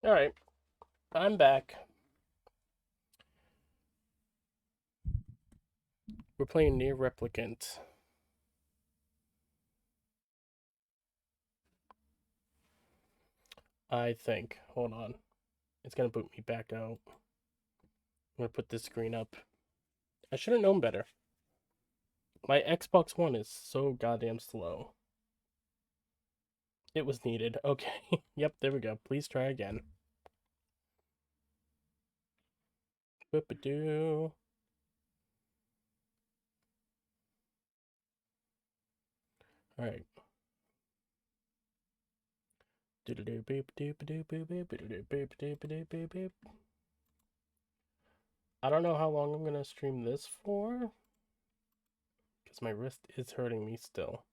Alright, I'm back. We're playing Nier Replicant. I think. Hold on. It's gonna boot me back out. I'm gonna put this screen up. I should have known better. My Xbox One is so goddamn slow. It was needed. Okay. Yep, there we go. Please try again. Boop-a-doo. Alright. I don't know how long I'm gonna stream this for, because my wrist is hurting me still.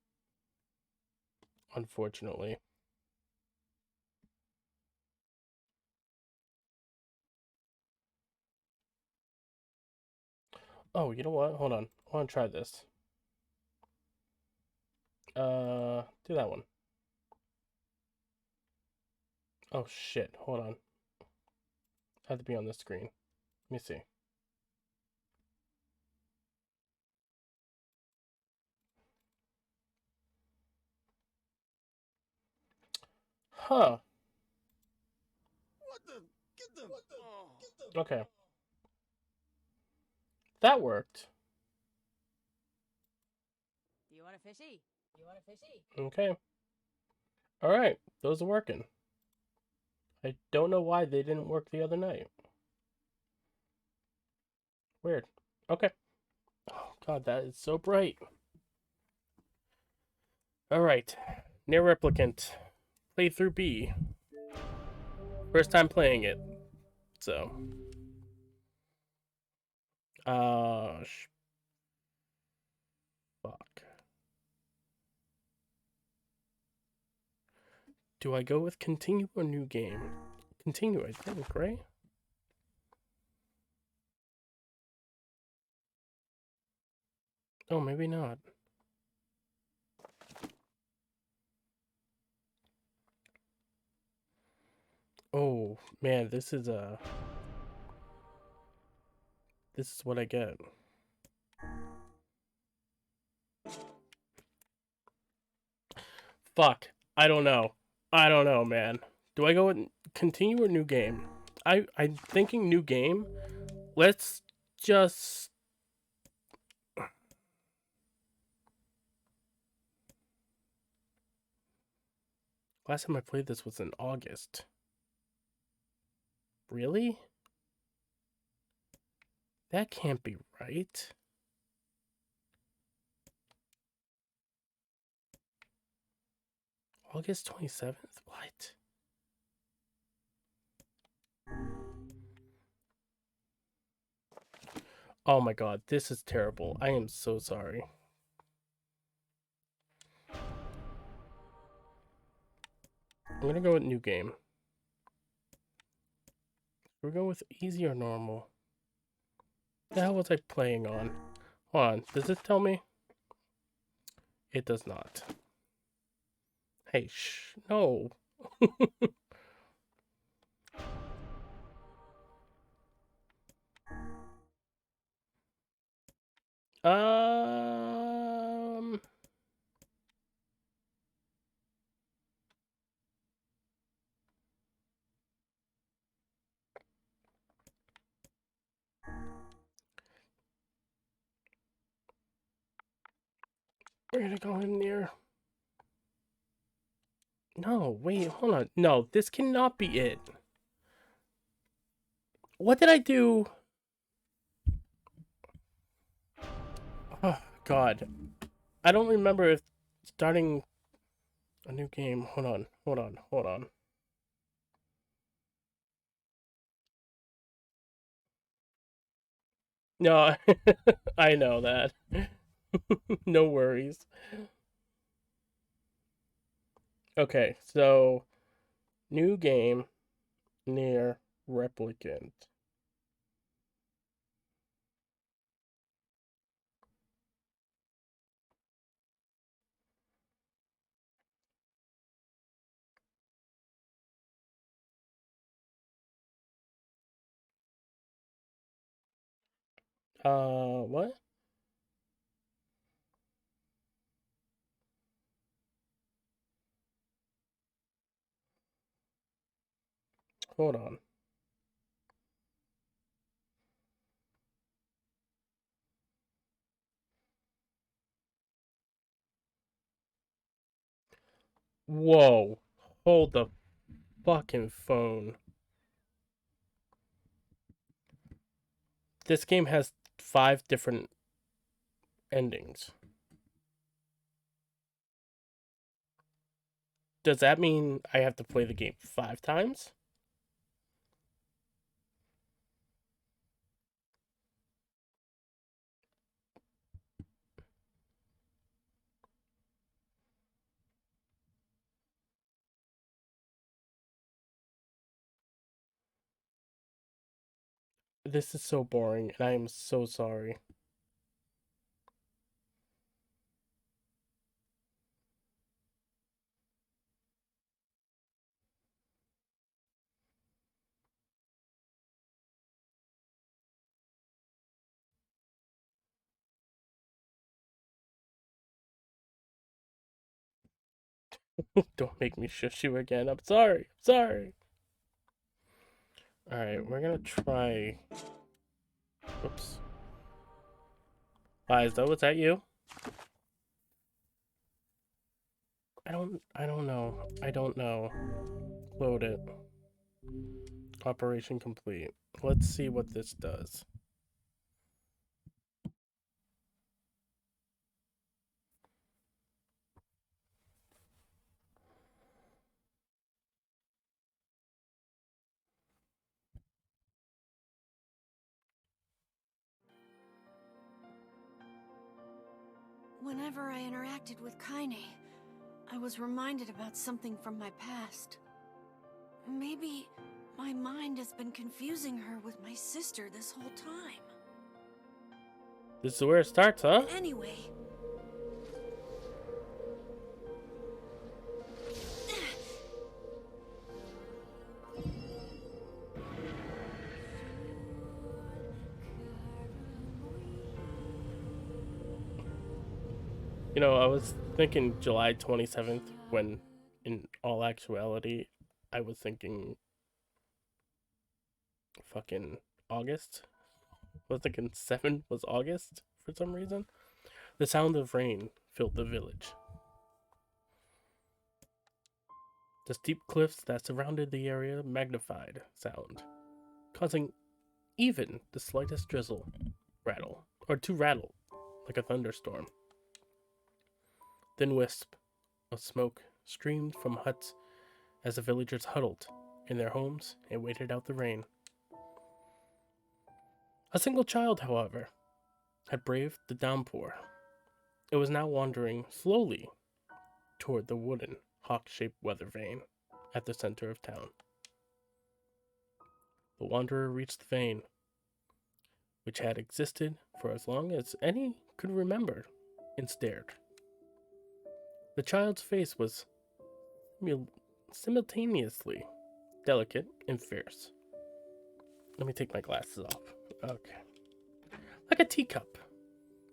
Unfortunately. Oh, you know what? Hold on. I want to try this. Do that one. Oh shit. Hold on. I have to be on this screen. Let me see. Huh. What the? Get them! Okay. That worked. Do you want a fishy? Do you want a fishy? Okay. Alright. Those are working. I don't know why they didn't work the other night. Weird. Okay. Oh god, that is so bright. Alright. Near Replicant. Playthrough B. First time playing it. So. Uh. Fuck. Do I go with continue or new game? Continue, I think, right? Oh, maybe not. Oh, man, this is what I get. Fuck. I don't know. I don't know, man. Do I go with continue or new game? I'm thinking new game. Let's just last time I played this was in August. Really? That can't be right. August 27th? What? Oh my god, this is terrible. I am so sorry. I'm gonna go with new game. We're going with easy or normal. What the hell was I playing on? Hold on, does it tell me? It does not. Hey, shh, no. um, we're gonna go in there. No, wait, hold on. No, this cannot be it. What did I do? Oh, God. I don't remember if starting a new game. Hold on. No, I know that. No worries. Okay, so new game near replicant. What? Hold on. Whoa. Hold the fucking phone. This game has 5 different endings. Does that mean I have to play the game 5 times? This is so boring, and I am so sorry. Don't make me shush you again. I'm sorry. I'm sorry. Alright, we're gonna try. Oops. Liza, was that you? I don't know. I don't know. Load it. Operation complete. Let's see what this does. Whenever I interacted with Kaine, I was reminded about something from my past. Maybe my mind has been confusing her with my sister this whole time. This is where it starts, huh? Anyway. You know, I was thinking July 27th when, in all actuality, I was thinking fucking August. I was thinking 7 was August for some reason. The sound of rain filled the village. The steep cliffs that surrounded the area magnified sound, causing even the slightest drizzle rattle, or to rattle like a thunderstorm. Thin wisp of smoke streamed from huts as the villagers huddled in their homes and waited out the rain. A single child, however, had braved the downpour. It was now wandering slowly toward the wooden, hawk-shaped weather vane at the center of town. The wanderer reached the vane, which had existed for as long as any could remember, and stared. The child's face was simultaneously delicate and fierce. Let me take my glasses off. Okay. Like a teacup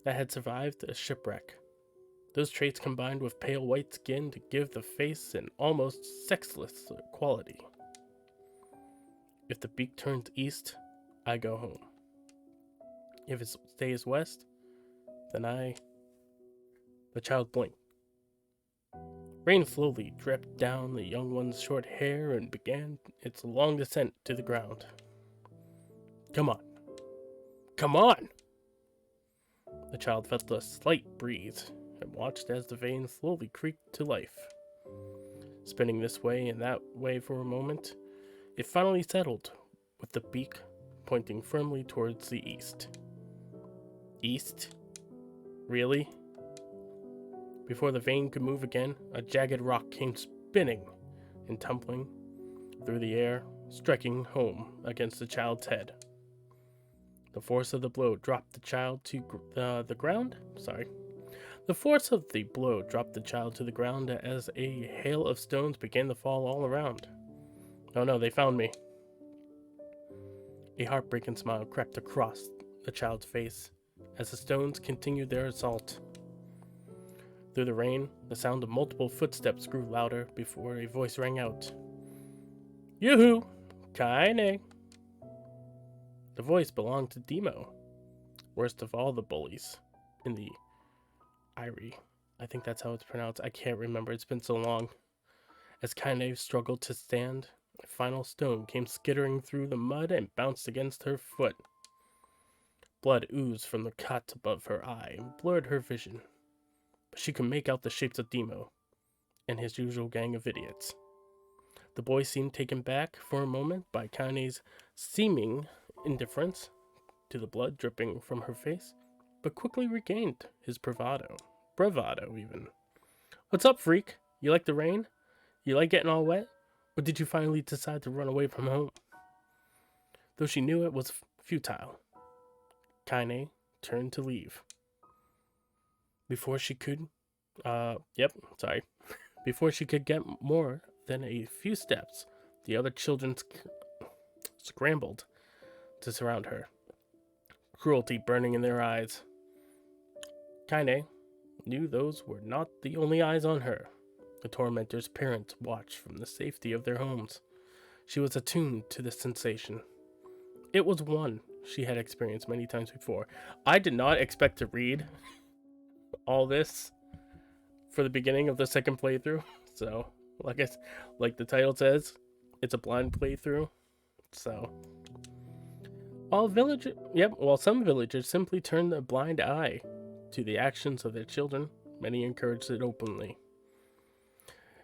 that had survived a shipwreck. Those traits combined with pale white skin to give the face an almost sexless quality. If the beak turns east, I go home. If it stays west, then The child blinked. Rain slowly dripped down the young one's short hair and began its long descent to the ground. Come on. Come on! The child felt a slight breeze and watched as the vein slowly creaked to life. Spinning this way and that way for a moment, it finally settled, with the beak pointing firmly towards the east. East? Really? Before the vein could move again, a jagged rock came spinning and tumbling through the air, striking home against the child's head. The force of the blow dropped the child to the ground. The force of the blow dropped the child to the ground as a hail of stones began to fall all around. Oh no, they found me. A heartbreaking smile crept across the child's face as the stones continued their assault. Through the rain, the sound of multiple footsteps grew louder before a voice rang out. Yoo-hoo! Kaine! The voice belonged to Demo, worst of all the bullies in the Eyrie. I think that's how it's pronounced. I can't remember. It's been so long. As Kaine struggled to stand, a final stone came skittering through the mud and bounced against her foot. Blood oozed from the cut above her eye and blurred her vision. But she could make out the shapes of Demo and his usual gang of idiots. The boy seemed taken back for a moment by Kaine's seeming indifference to the blood dripping from her face, but quickly regained his bravado even. What's up, freak? You like the rain? You like getting all wet? Or did you finally decide to run away from home? Though she knew it was futile, Kaine turned to leave. Before she could get more than a few steps, the other children scrambled to surround her, cruelty burning in their eyes. Kaine knew those were not the only eyes on her. The tormentor's parents watched from the safety of their homes. She was attuned to the sensation. It was one she had experienced many times before. I did not expect to read all this for the beginning of the second playthrough. So, like the title says, it's a blind playthrough. So, while some villagers simply turned a blind eye to the actions of their children, many encouraged it openly.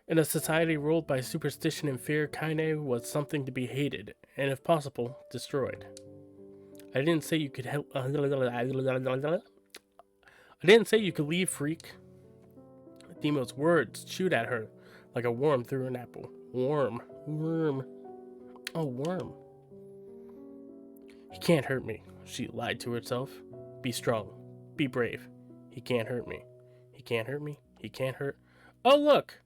In a society ruled by superstition and fear, Kaine was something to be hated, and if possible, destroyed. I didn't say you could leave, freak. Demo's words chewed at her like a worm through an apple. Worm. Oh, worm. He can't hurt me, she lied to herself. Be strong. Be brave. He can't hurt me. He can't hurt me. He can't hurt. Oh, look!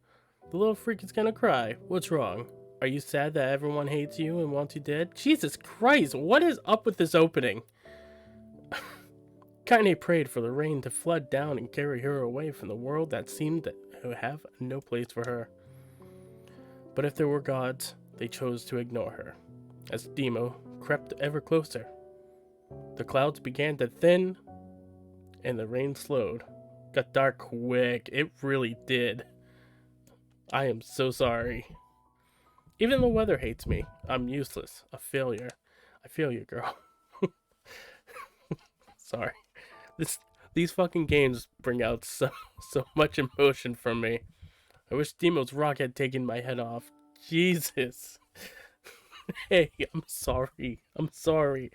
The little freak is gonna cry. What's wrong? Are you sad that everyone hates you and wants you dead? Jesus Christ, what is up with this opening? Kaine prayed for the rain to flood down and carry her away from the world that seemed to have no place for her. But if there were gods, they chose to ignore her. As Demo crept ever closer, the clouds began to thin and the rain slowed. Got dark quick. It really did. I am so sorry. Even the weather hates me. I'm useless. A failure. I feel you, girl. Sorry. These fucking games bring out so much emotion from me. I wish Demo's rock had taken my head off. Jesus. Hey, I'm sorry. I'm sorry.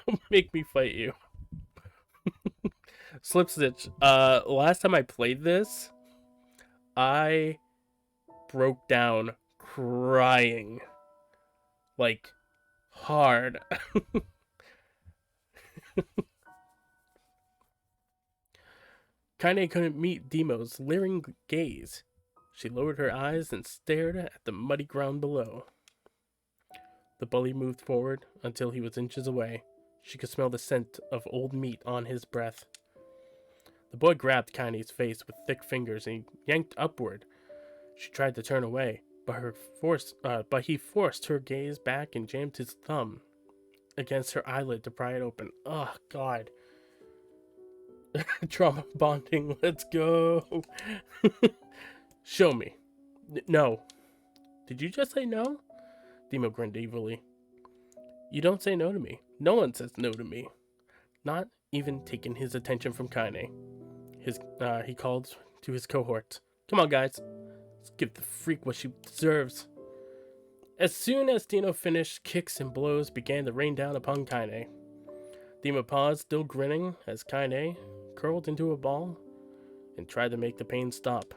Don't make me fight you. Slipstitch. Last time I played this, I broke down crying. Like, hard. Kaine couldn't meet Demo's leering gaze. She lowered her eyes and stared at the muddy ground below. The bully moved forward until he was inches away. She could smell the scent of old meat on his breath. The boy grabbed Kaine's face with thick fingers and yanked upward. She tried to turn away, but he forced her gaze back and jammed his thumb against her eyelid to pry it open. Oh, God. Trauma bonding, let's go. Show me. No. Did you just say no? Demo grinned evilly. You don't say no to me. No one says no to me. Not even taking his attention from Kaine. He called to his cohort. Come on, guys. Let's give the freak what she deserves. As soon as Demo finished, kicks and blows began to rain down upon Kaine. Demo paused, still grinning, as Kaine curled into a ball and tried to make the pain stop.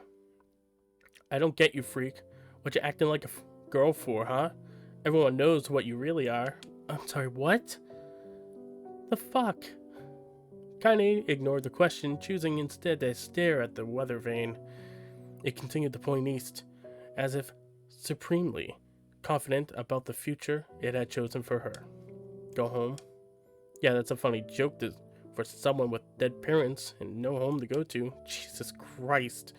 I don't get you, freak. What you acting like a girl for, huh? Everyone knows what you really are. I'm sorry, what? The fuck? Kaine ignored the question, choosing instead to stare at the weather vane. It continued to point east, as if supremely confident about the future it had chosen for her. Go home, Yeah, that's a funny joke for someone with dead parents and no home to go to. Jesus Christ.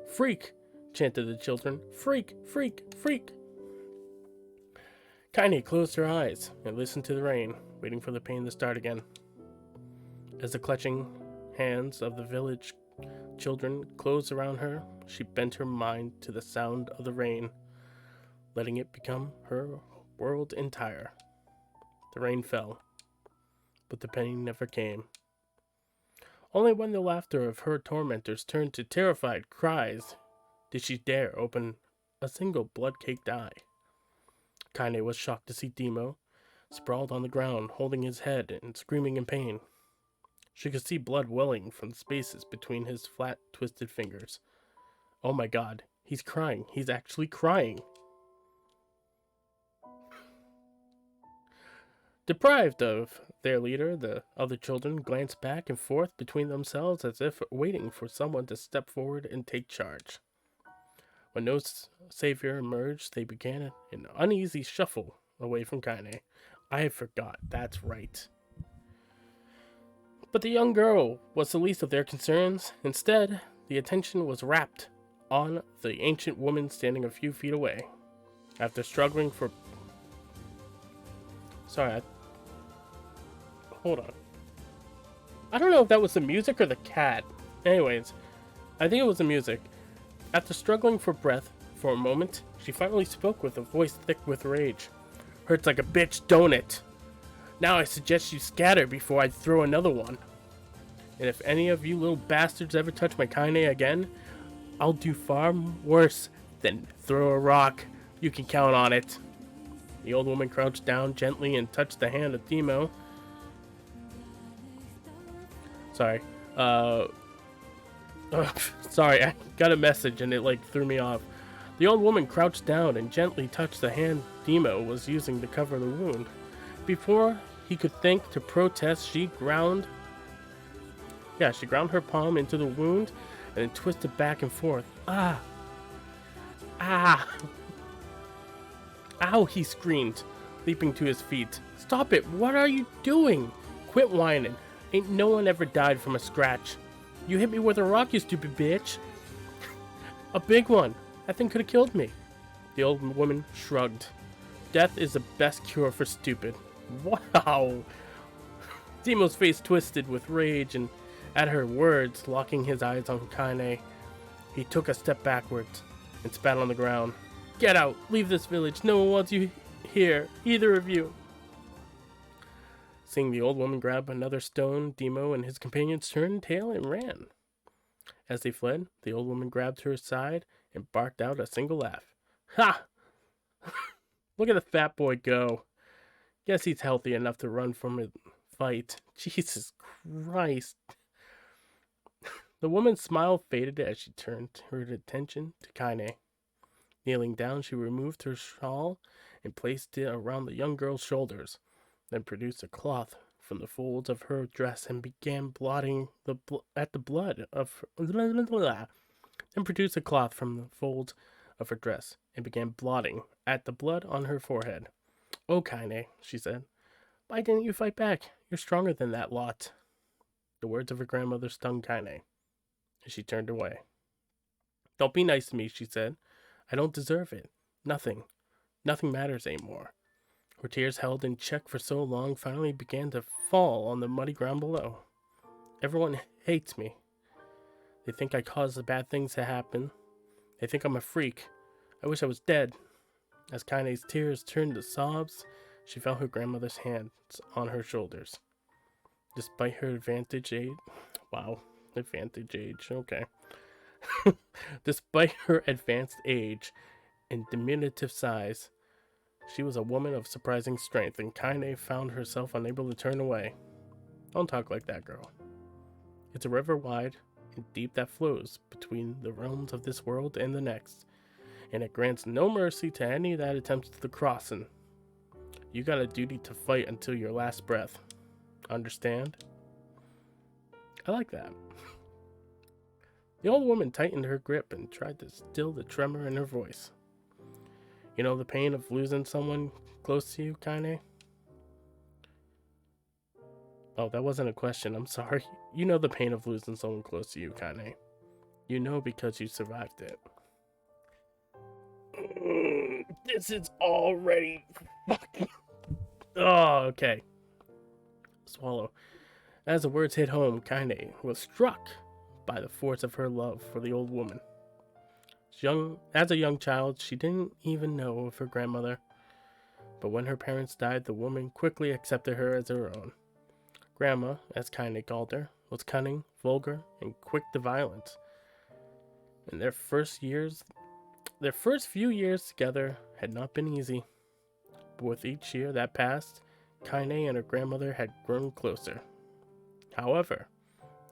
Freak, chanted the children. Freak, freak, freak. Kaine closed her eyes and listened to the rain, waiting for the pain to start again. As the clutching hands of the village children closed around her, she bent her mind to the sound of the rain, letting it become her world entire. The rain fell, but the pain never came. Only when the laughter of her tormentors turned to terrified cries did she dare open a single blood-caked eye. Kaine was shocked to see Demo sprawled on the ground, holding his head and screaming in pain. She could see blood welling from the spaces between his flat, twisted fingers. Oh my god, he's crying. He's actually crying. Deprived of their leader, the other children glanced back and forth between themselves as if waiting for someone to step forward and take charge. When no savior emerged, they began an uneasy shuffle away from Kaine. I forgot, that's right. But the young girl was the least of their concerns. Instead, the attention was wrapped on the ancient woman standing a few feet away. After struggling for... Hold on. I don't know if that was the music or the cat. Anyways, I think it was the music. After struggling for breath for a moment, she finally spoke with a voice thick with rage. Hurts like a bitch, don't it? Now I suggest you scatter before I throw another one. And if any of you little bastards ever touch my Kaine again, I'll do far worse than throw a rock. You can count on it. The old woman crouched down gently and touched the hand of Demo. Sorry. Sorry, I got a message and it threw me off. The old woman crouched down and gently touched the hand Demo was using to cover the wound. Before he could think to protest, she ground her palm into the wound and then twisted back and forth. Ah! Ah! Ow, he screamed, leaping to his feet. Stop it! What are you doing? Quit whining. Ain't no one ever died from a scratch. You hit me with a rock, you stupid bitch. A big one. That thing could have killed me. The old woman shrugged. Death is the best cure for stupid. Wow! Demo's face twisted with rage and at her words, locking his eyes on Kaine. He took a step backwards and spat on the ground. Get out! Leave this village! No one wants you here! Either of you! Seeing the old woman grab another stone, Demo and his companions turned tail and ran. As they fled, the old woman grabbed her side and barked out a single laugh. Ha! Look at the fat boy go. Guess he's healthy enough to run from a fight. Jesus Christ. The woman's smile faded as she turned her attention to Kaine. Kneeling down, she removed her shawl and placed it around the young girl's shoulders, then produced a cloth from the folds of her dress and began blotting at the blood of then produced a cloth from the folds of her dress and began blotting at the blood on her forehead. Oh, Kaine, she said, why didn't you fight back? You're stronger than that lot. The words of her grandmother stung Kaine, and she turned away. Don't be nice to me, she said. I don't deserve it. Nothing matters anymore. Her tears held in check for so long finally began to fall on the muddy ground below. Everyone hates me. They think I caused the bad things to happen. They think I'm a freak. I wish I was dead. As Kaine's tears turned to sobs, she felt her grandmother's hands on her shoulders. Despite her advantage age... Wow, advantage age, okay. Despite her advanced age and diminutive size, she was a woman of surprising strength, and Kaine found herself unable to turn away. Don't talk like that, girl. It's a river wide and deep that flows between the realms of this world and the next, and it grants no mercy to any that attempts the crossing. You got a duty to fight until your last breath. Understand? I like that. The old woman tightened her grip and tried to still the tremor in her voice. You know the pain of losing someone close to you, Kaine? Oh, that wasn't a question. I'm sorry. You know the pain of losing someone close to you, Kane. You know because you survived it. This is already fucking. Oh, okay. Swallow. As the words hit home, Kane was struck by the force of her love for the old woman. As a young child, she didn't even know of her grandmother. But when her parents died, the woman quickly accepted her as her own. Grandma, as Kane called her, was cunning, vulgar, and quick to violence. In their first few years together had not been easy. But with each year that passed, Kane and her grandmother had grown closer. However,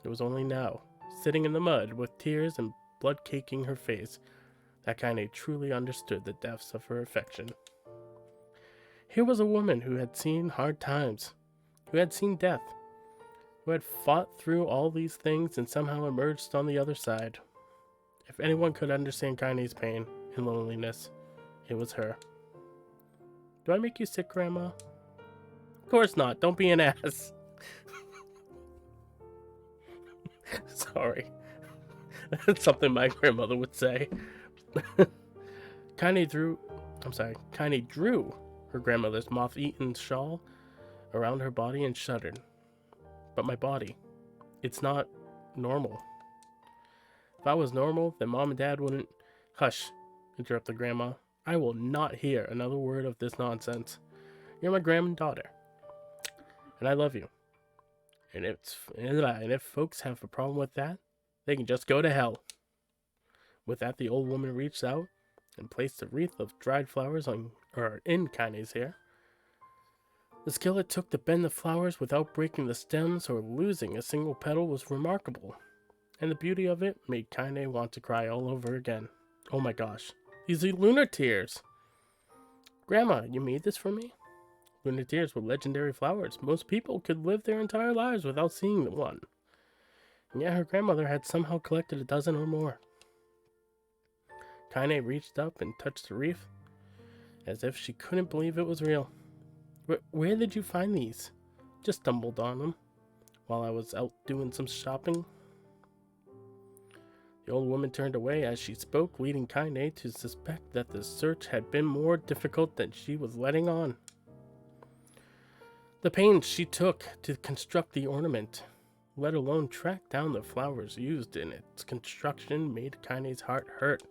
it was only now, sitting in the mud with tears and blood caking her face, that Kane truly understood the depths of her affection. Here was a woman who had seen hard times, who had seen death, who had fought through all these things and somehow emerged on the other side. If anyone could understand Kane's pain and loneliness, it was her. Do I make you sick, Grandma? Of course not. Don't be an ass. Sorry. That's something my grandmother would say. Kane drew her grandmother's moth-eaten shawl around her body and shuddered. But my body, it's not normal. If I was normal, then Mom and Dad wouldn't... Hush, interrupted Grandma. I will not hear another word of this nonsense. You're my granddaughter, and I love you. And if folks have a problem with that, they can just go to hell. With that, the old woman reached out and placed a wreath of dried flowers in Kane's hair. The skill it took to bend the flowers without breaking the stems or losing a single petal was remarkable, and the beauty of it made Kane want to cry all over again. Oh my gosh, these are lunar tears! Grandma, you made this for me? Lunar tears were legendary flowers. Most people could live their entire lives without seeing one. And yet her grandmother had somehow collected a dozen or more. Kane reached up and touched the wreath, as if she couldn't believe it was real. Where did you find these? Just stumbled on them while I was out doing some shopping. The old woman turned away as she spoke, leading Kane to suspect that the search had been more difficult than she was letting on. The pains she took to construct the ornament, let alone track down the flowers used in its construction, made Kane's heart hurt.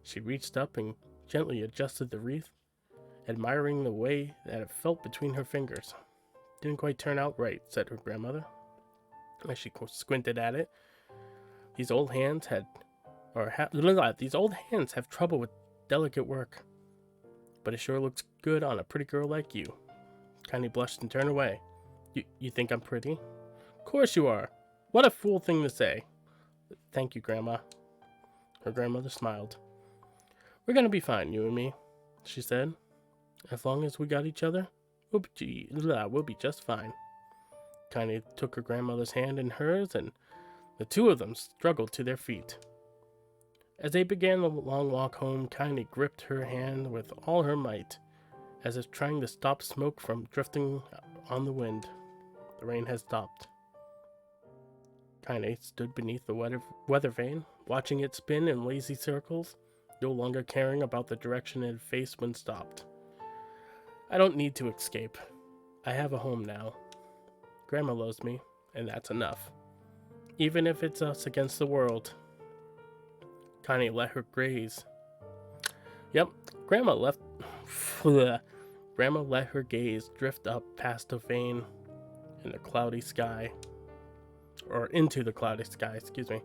She reached up and gently adjusted the wreath, admiring the way that it felt between her fingers. Didn't quite turn out right, said her grandmother, as she squinted at it. These old hands have trouble with delicate work, but it sure looks good on a pretty girl like you. Kane blushed and turned away. You think I'm pretty? Of course you are. What a fool thing to say. Thank you, Grandma. Her grandmother smiled. We're gonna be fine, you and me, she said. As long as we got each other, we'll be just fine. Kane took her grandmother's hand in hers, and the two of them struggled to their feet. As they began the long walk home, Kane gripped her hand with all her might, as if trying to stop smoke from drifting on the wind. The rain had stopped. Kane stood beneath the weather vane, watching it spin in lazy circles, no longer caring about the direction it faced when stopped. I don't need to escape. I have a home now. Grandma loves me, and that's enough. Even if it's us against the world. Kane let her graze. Yep, Grandma let her gaze drift up past the vane in the cloudy sky. Or into the cloudy sky, excuse me.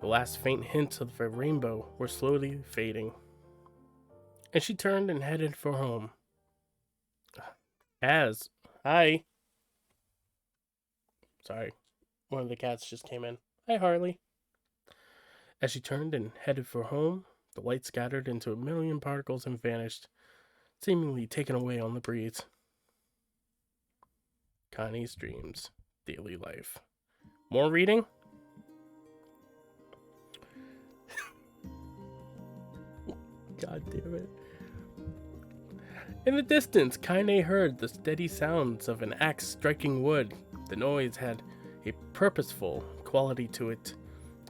The last faint hints of a rainbow were slowly fading. And she turned and headed for home. Hi. Sorry, one of the cats just came in. Hi, Harley. As she turned and headed for home, the light scattered into a million particles and vanished, seemingly taken away on the breeze. Kane's dreams, daily life. More reading? God damn it. In the distance, Kaine heard the steady sounds of an axe striking wood. The noise had a purposeful quality to it,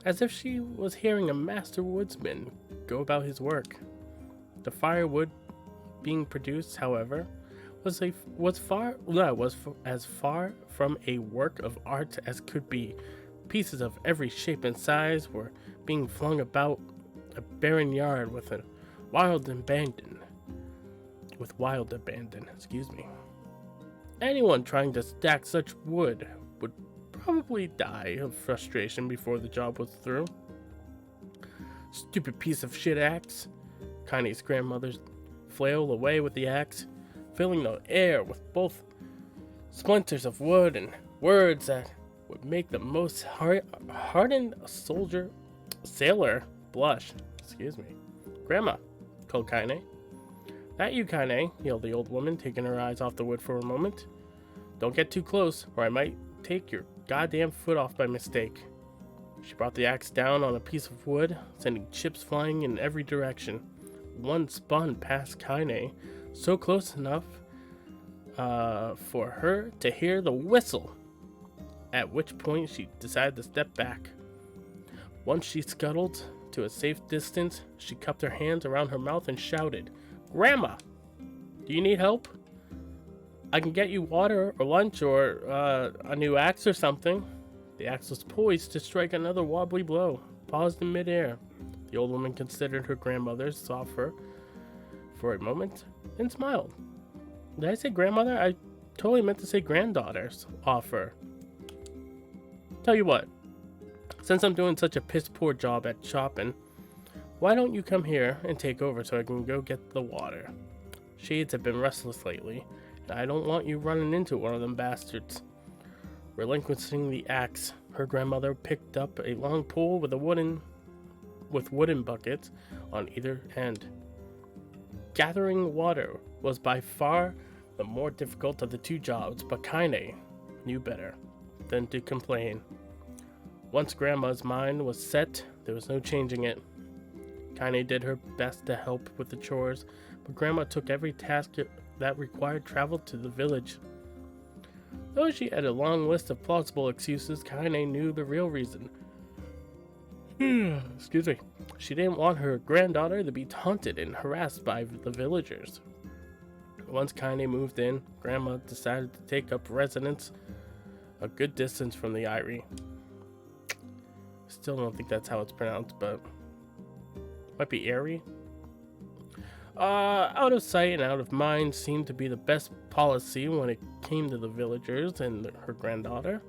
as if she was hearing a master woodsman go about his work. The firewood being produced, however, was as far from a work of art as could be. Pieces of every shape and size were being flung about a barren yard with wild abandon. Excuse me. Anyone trying to stack such wood would probably die of frustration before the job was through. Stupid piece of shit axe. Kaine's grandmother flailed away with the axe, filling the air with both splinters of wood and words that would make the most hardened sailor blush. Excuse me. Grandma, called Kaine. That you, Kaine, yelled the old woman, taking her eyes off the wood for a moment. Don't get too close, or I might take your goddamn foot off by mistake. She brought the axe down on a piece of wood, sending chips flying in every direction. One spun past Kaine, so close enough for her to hear the whistle, at which point she decided to step back. Once she scuttled to a safe distance, she cupped her hands around her mouth and shouted, "Grandma, do you need help? I can get you water or lunch or a new axe or something." The axe was poised to strike another wobbly blow, paused in midair. The old woman considered her grandmother's offer for a moment and smiled. Did I say grandmother? I totally meant to say granddaughter's offer. Tell you what, since I'm doing such a piss poor job at chopping, why don't you come here and take over so I can go get the water? Shades have been restless lately, and I don't want you running into one of them bastards. Relinquishing the axe, her grandmother picked up a long pole with wooden buckets on either end. Gathering water was by far the more difficult of the two jobs, but Kaine knew better than to complain. Once Grandma's mind was set, there was no changing it. Kaine did her best to help with the chores, but Grandma took every task that required travel to the village. Though she had a long list of plausible excuses, Kaine knew the real reason. Excuse me. She didn't want her granddaughter to be taunted and harassed by the villagers. Once Kaine moved in, Grandma decided to take up residence a good distance from the Eyrie. Still don't think that's how it's pronounced, but might be Eyrie. Out of sight and out of mind seemed to be the best policy when it came to the villagers and her granddaughter.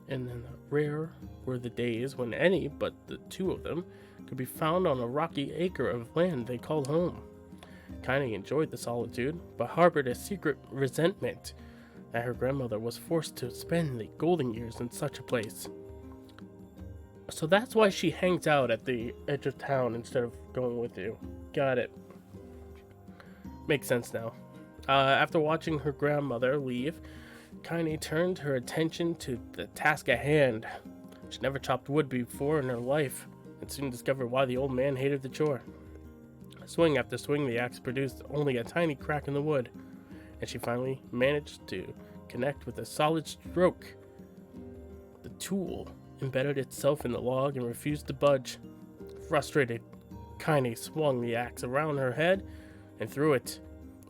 And then rare were the days when any but the two of them could be found on a rocky acre of land they called home. Kaine enjoyed the solitude, but harbored a secret resentment that her grandmother was forced to spend the golden years in such a place. So that's why she hangs out at the edge of town instead of going with you. Got it. Makes sense now. After watching her grandmother leave, Kaine turned her attention to the task at hand. She never chopped wood before in her life, and soon discovered why the old man hated the chore. Swing after swing, the axe produced only a tiny crack in the wood, and she finally managed to connect with a solid stroke. The tool embedded itself in the log and refused to budge. Frustrated, Kaine swung the axe around her head and threw it,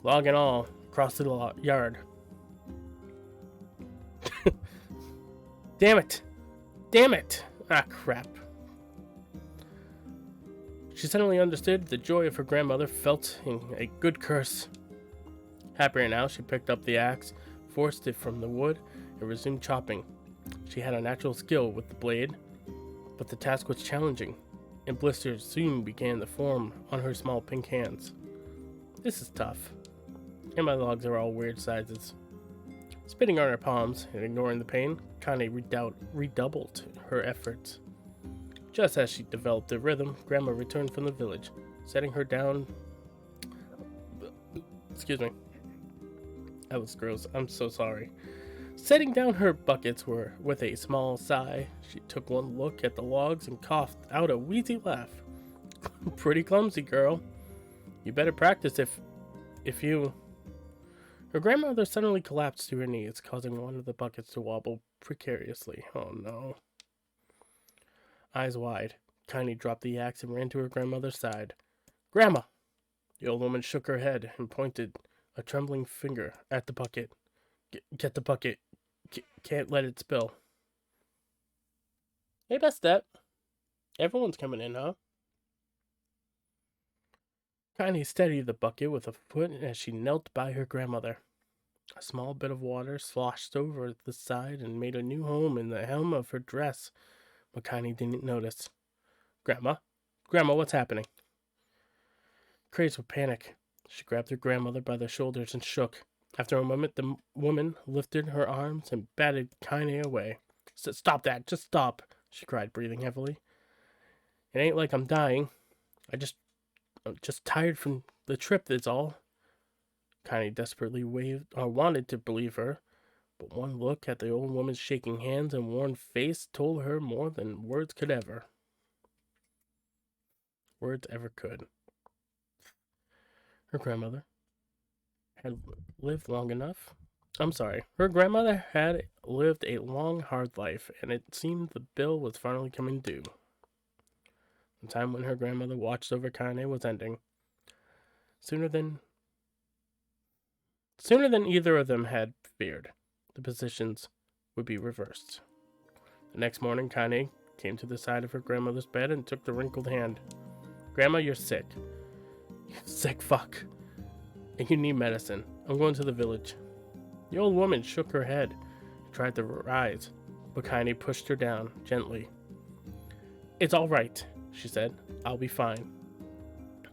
log and all, across the yard. Damn it! Damn it! Ah, crap. She suddenly understood the joy of her grandmother felt in a good curse. Happier now, she picked up the axe, forced it from the wood, and resumed chopping. She had a natural skill with the blade, but the task was challenging, and blisters soon began to form on her small pink hands. This is tough, and my logs are all weird sizes. Spitting on her palms and ignoring the pain, Kaine redoubled her efforts. Just as she developed a rhythm, Grandma returned from the village, setting her down. Excuse me. That was gross. I'm so sorry. Setting down her buckets with a small sigh, she took one look at the logs and coughed out a wheezy laugh. Pretty clumsy, girl. You better practice if you... Her grandmother suddenly collapsed to her knees, causing one of the buckets to wobble precariously. Oh no. Eyes wide, Tiny dropped the axe and ran to her grandmother's side. Grandma! The old woman shook her head and pointed a trembling finger at the bucket. Get the bucket. Can't let it spill. Hey, Bestette. Everyone's coming in, huh? Tiny steadied the bucket with a foot as she knelt by her grandmother. A small bit of water sloshed over the side and made a new home in the hem of her dress, but Tiny didn't notice. Grandma? Grandma, what's happening? Crazed with panic, she grabbed her grandmother by the shoulders and shook. After a moment, the woman lifted her arms and batted Tiny away. Stop that! Just stop! She cried, breathing heavily. It ain't like I'm dying. I'm just tired from the trip, that's all. Tiny desperately wanted to believe her, but one look at the old woman's shaking hands and worn face told her more than words ever could. Her grandmother had lived long enough. Her grandmother had lived a long, hard life, and it seemed the bill was finally coming due. The time when her grandmother watched over Kaine was ending. Sooner than either of them had feared, the positions would be reversed. The next morning, Kaine came to the side of her grandmother's bed and took the wrinkled hand. Grandma, you're sick. You sick fuck. And you need medicine. I'm going to the village. The old woman shook her head and tried to rise, but Kaine pushed her down gently. It's all right, she said. I'll be fine.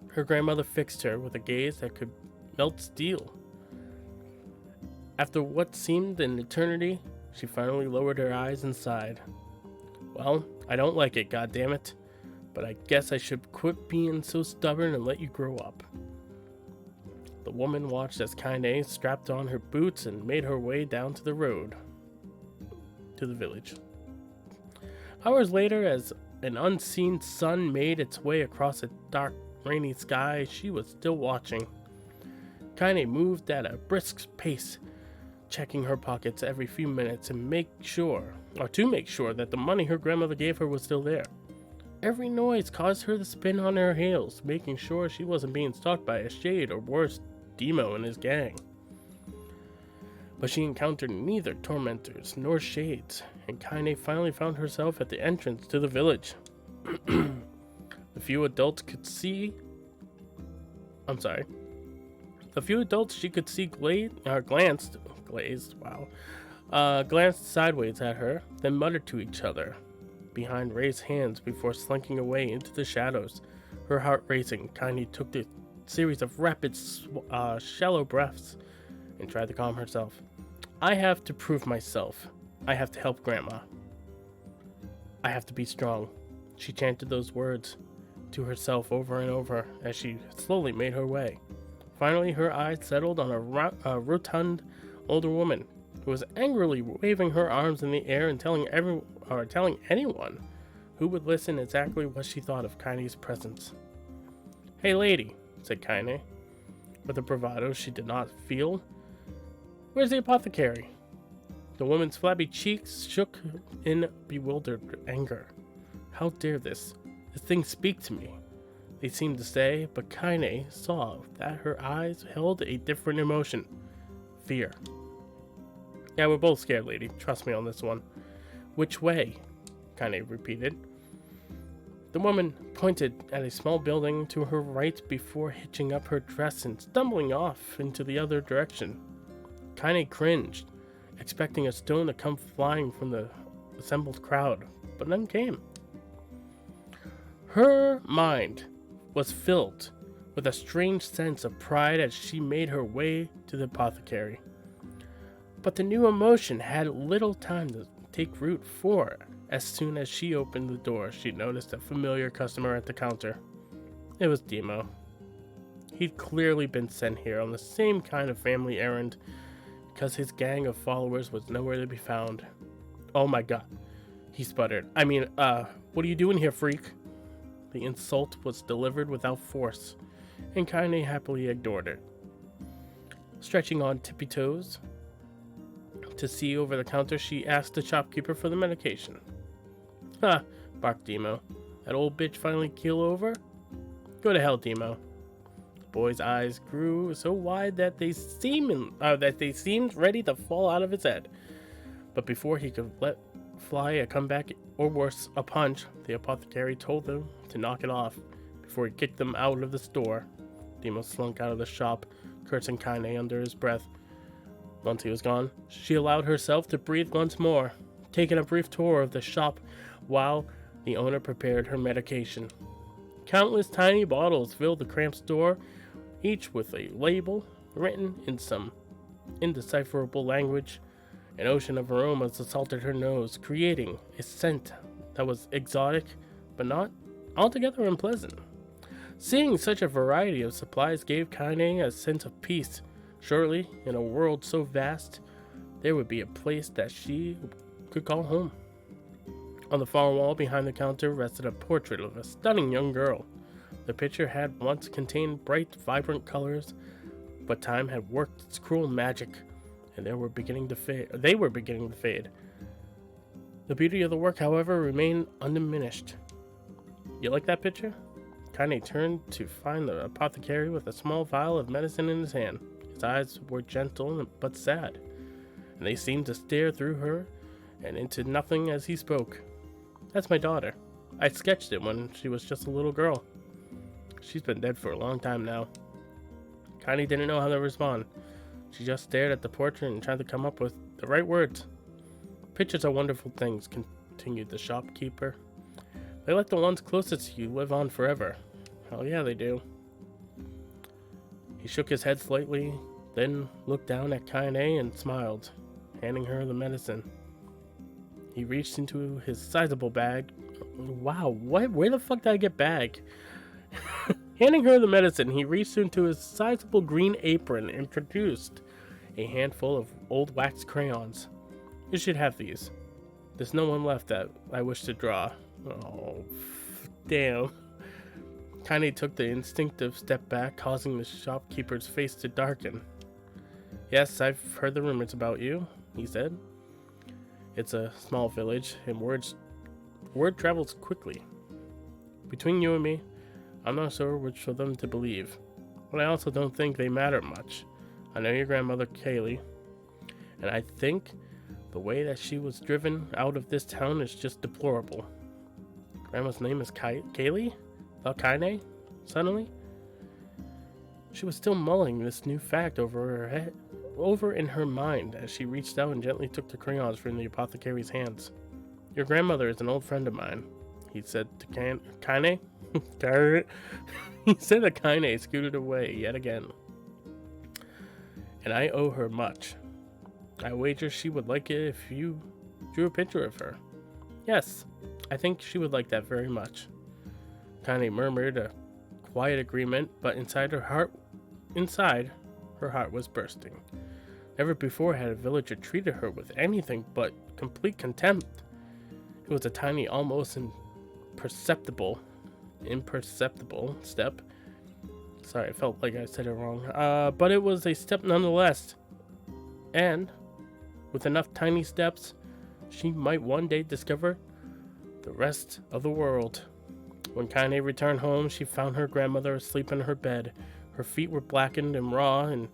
Her grandmother fixed her with a gaze that could melt steel. After what seemed an eternity, she finally lowered her eyes and sighed. Well, I don't like it, goddammit, but I guess I should quit being so stubborn and let you grow up. The woman watched as Kaine strapped on her boots and made her way down to the road to the village. Hours later, as an unseen sun made its way across a dark, rainy sky, she was still watching. Kaine moved at a brisk pace, checking her pockets every few minutes to make sure that the money her grandmother gave her was still there. Every noise caused her to spin on her heels, making sure she wasn't being stalked by a shade or worse, Demo and his gang. But she encountered neither tormentors nor shades, and Kaine finally found herself at the entrance to the village. The few adults she could see glanced sideways at her, then muttered to each other behind raised hands before slinking away into the shadows. Her heart racing, Kaine took a series of rapid, shallow breaths and tried to calm herself. I have to prove myself. I have to help Grandma. I have to be strong. She chanted those words to herself over and over as she slowly made her way. Finally, her eyes settled on a rotund older woman who was angrily waving her arms in the air and telling anyone who would listen exactly what she thought of Kaine's presence. Hey lady, said Kaine, with a bravado she did not feel. Where's the apothecary? The woman's flabby cheeks shook in bewildered anger. How dare this thing speak to me? They seemed to say, but Kaine saw that her eyes held a different emotion. Fear. Yeah, we're both scared, lady. Trust me on this one. Which way? Kaine repeated. The woman pointed at a small building to her right before hitching up her dress and stumbling off into the other direction. Kaine cringed, expecting a stone to come flying from the assembled crowd, but none came. Her mind was filled with a strange sense of pride as she made her way to the apothecary. But the new emotion had little time to take root, for as soon as she opened the door, she noticed a familiar customer at the counter. It was Demo. He'd clearly been sent here on the same kind of family errand, because his gang of followers was nowhere to be found. Oh my god, he sputtered. What are you doing here, freak? The insult was delivered without force, and Kaine happily ignored it. Stretching on tippy toes to see over the counter, she asked the shopkeeper for the medication. Ha, barked Demo. That old bitch finally keel over? Go to hell, Demo. The boy's eyes grew so wide that they seemed ready to fall out of his head. But before he could let fly a comeback, or worse, a punch, the apothecary told them to knock it off before he kicked them out of the store. Demo slunk out of the shop, cursing Kaine under his breath. Once he was gone, she allowed herself to breathe once more, taking a brief tour of the shop while the owner prepared her medication. Countless tiny bottles filled the cramped store, each with a label written in some indecipherable language. An ocean of aromas assaulted her nose, creating a scent that was exotic, but not altogether unpleasant. Seeing such a variety of supplies gave Kaine a sense of peace. Surely, in a world so vast, there would be a place that she could call home. On the far wall behind the counter rested a portrait of a stunning young girl. The picture had once contained bright, vibrant colors, but time had worked its cruel magic, and they were beginning to fade. The beauty of the work, however, remained undiminished. You like that picture? Kaine turned to find the apothecary with a small vial of medicine in his hand. His eyes were gentle but sad, and they seemed to stare through her and into nothing as he spoke. That's my daughter. I sketched it when she was just a little girl. She's been dead for a long time now. Kaine didn't know how to respond. She just stared at the portrait and tried to come up with the right words. Pictures are wonderful things, continued the shopkeeper. They let the ones closest to you live on forever. Hell yeah, they do. He shook his head slightly, then looked down at Kaine and smiled, handing her the medicine. He reached into his sizable bag. Wow, what? Where the fuck did I get bag? Handing her the medicine, he reached into his sizable green apron and produced a handful of old wax crayons. You should have these. There's no one left that I wish to draw. Oh, damn. Kaine took the instinctive step back, causing the shopkeeper's face to darken. Yes, I've heard the rumors about you, he said. It's a small village, and word travels quickly. Between you and me, I'm not sure which of them to believe, but I also don't think they matter much. I know your grandmother, Kaylee, and I think the way that she was driven out of this town is just deplorable. Grandma's name is Kaylee? Thought Kaine? Suddenly? She was still mulling this new fact over in her mind as she reached out and gently took the crayons from the apothecary's hands. Your grandmother is an old friend of mine, he said to Kaine. He said that Kaine scooted away yet again. And I owe her much. I wager she would like it if you drew a picture of her. Yes, I think she would like that very much. Kaine murmured a quiet agreement, but inside her heart was bursting. Never before had a villager treated her with anything but complete contempt. It was a tiny, almost imperceptible step. Sorry, I felt like I said it wrong. But it was a step nonetheless. And with enough tiny steps, she might one day discover the rest of the world. When Kaine returned home, she found her grandmother asleep in her bed. Her feet were blackened and raw, and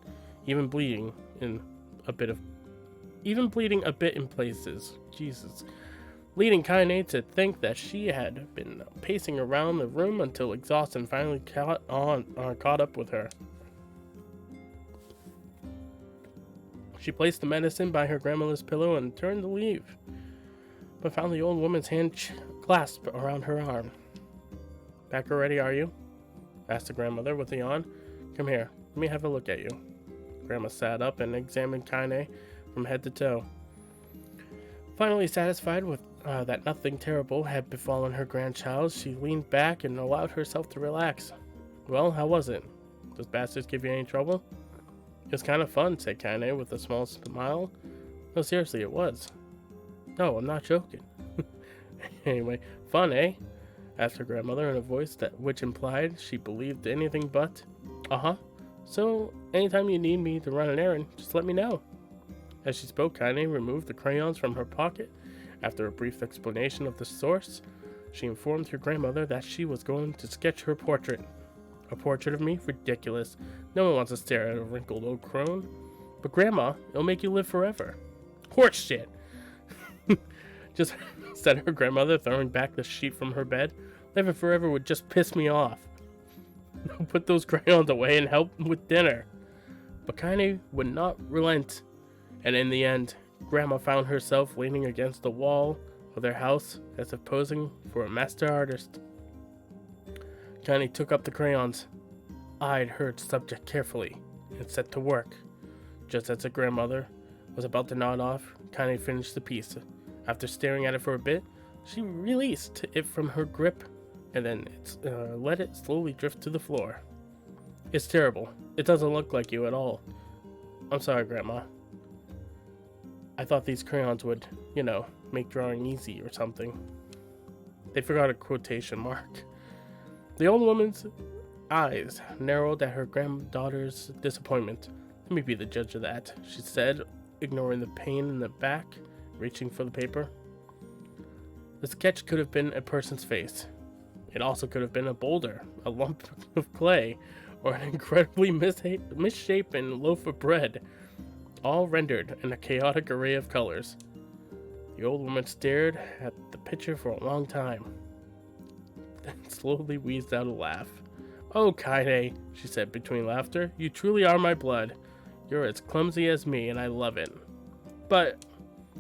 even bleeding a bit in places. Jesus. Leading Kaine to think that she had been pacing around the room until exhaustion finally caught up with her. She placed the medicine by her grandmother's pillow and turned to leave, but found the old woman's hand clasped around her arm. Back already, are you? Asked the grandmother with a yawn. Come here, let me have a look at you. Grandma sat up and examined Kaine from head to toe. Finally satisfied with that nothing terrible had befallen her grandchild, she leaned back and allowed herself to relax. Well, how was it? Those bastards give you any trouble? It was kind of fun, said Kaine with a small smile. No, seriously, it was. No, I'm not joking. Anyway, fun, eh? Asked her grandmother in a voice which implied she believed anything but. Uh-huh. So, anytime you need me to run an errand, just let me know. As she spoke, Kaine removed the crayons from her pocket. After a brief explanation of the source, she informed her grandmother that she was going to sketch her portrait. A portrait of me? Ridiculous. No one wants to stare at a wrinkled old crone. But Grandma, it'll make you live forever. Horse shit! Just said her grandmother, throwing back the sheet from her bed. Living forever would just piss me off. Put those crayons away and help with dinner. But Kaine would not relent, and in the end, Grandma found herself leaning against the wall of their house as if posing for a master artist. Kaine took up the crayons, eyed her subject carefully, and set to work. Just as the grandmother was about to nod off, Kaine finished the piece. After staring at it for a bit, she released it from her grip and then let it slowly drift to the floor. It's terrible. It doesn't look like you at all. I'm sorry, Grandma. I thought these crayons would, make drawing easy or something. They forgot a quotation mark. The old woman's eyes narrowed at her granddaughter's disappointment. Let me be the judge of that, she said, ignoring the pain in the back, reaching for the paper. The sketch could have been a person's face. It also could have been a boulder, a lump of clay, or an incredibly misshapen loaf of bread, all rendered in a chaotic array of colors. The old woman stared at the picture for a long time, then slowly wheezed out a laugh. Oh, Kaine, she said between laughter, you truly are my blood. You're as clumsy as me, and I love it. But,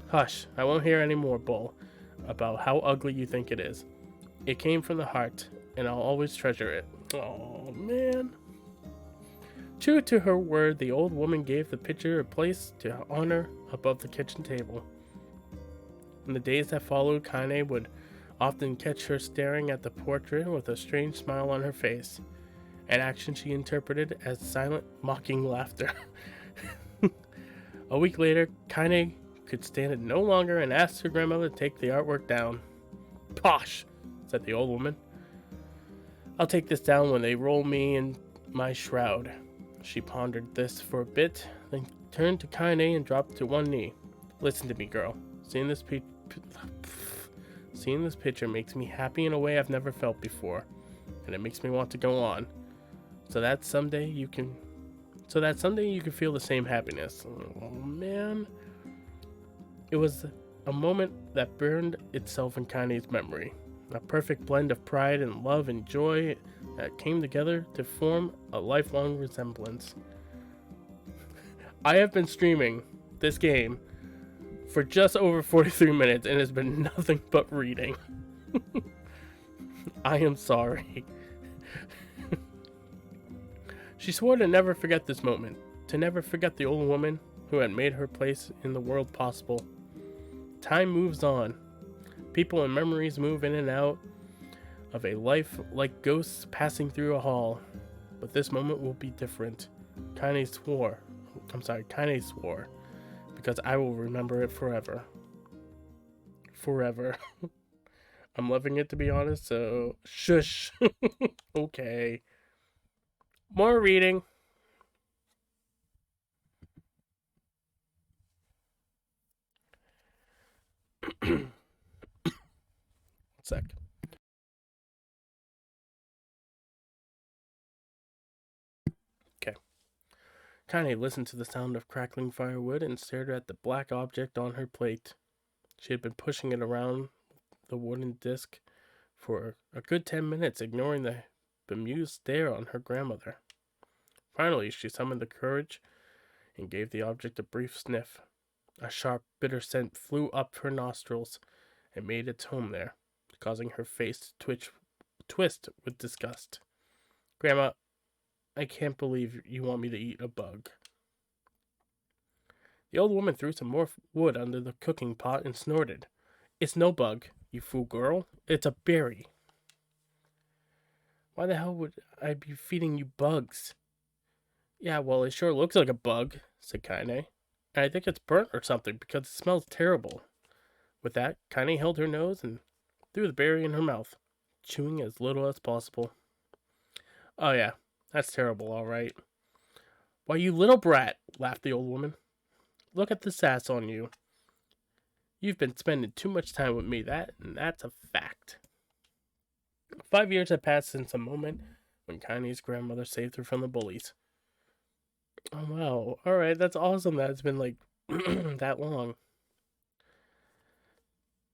hush, I won't hear any more, Bull, about how ugly you think it is. It came from the heart, and I'll always treasure it. Oh, man. True to her word, the old woman gave the picture a place to honor above the kitchen table. In the days that followed, Kaine would often catch her staring at the portrait with a strange smile on her face, an action she interpreted as silent, mocking laughter. A week later, Kaine could stand it no longer and asked her grandmother to take the artwork down. Posh, said the old woman. I'll take this down when they roll me in my shroud. She pondered this for a bit, then turned to Kaine and dropped to one knee. Listen to me, girl. Seeing this picture makes me happy in a way I've never felt before, and it makes me want to go on. So that someday you can feel the same happiness. Oh man. It was a moment that burned itself in Kaine's memory. A perfect blend of pride and love and joy that came together to form a lifelong resemblance. I have been streaming this game for just over 43 minutes and it's been nothing but reading. I am sorry. She swore to never forget this moment, to never forget the old woman who had made her place in the world possible. Time moves on. People and memories move in and out of a life like ghosts passing through a hall. But this moment will be different. Kaine swore, because I will remember it forever. Forever. I'm loving it, to be honest, so shush. Okay. More reading. One sec. Okay. Kaine listened to the sound of crackling firewood and stared at the black object on her plate. She had been pushing it around the wooden disc for a good 10 minutes, ignoring the bemused stare on her grandmother. Finally, she summoned the courage and gave the object a brief sniff. A sharp, bitter scent flew up her nostrils and made its home there, causing her face to twist with disgust. Grandma, I can't believe you want me to eat a bug. The old woman threw some more wood under the cooking pot and snorted. It's no bug, you fool girl. It's a berry. Why the hell would I be feeding you bugs? Yeah, well, it sure looks like a bug, said Kaine. And I think it's burnt or something because it smells terrible. With that, Kaine held her nose and threw the berry in her mouth, chewing as little as possible. Oh yeah, that's terrible, all right. Why, you little brat, laughed the old woman. Look at the sass on you. You've been spending too much time with me, that's a fact. 5 years had passed since the moment when Kanye's grandmother saved her from the bullies. Oh, wow. Alright, that's awesome that it's been, like, that long.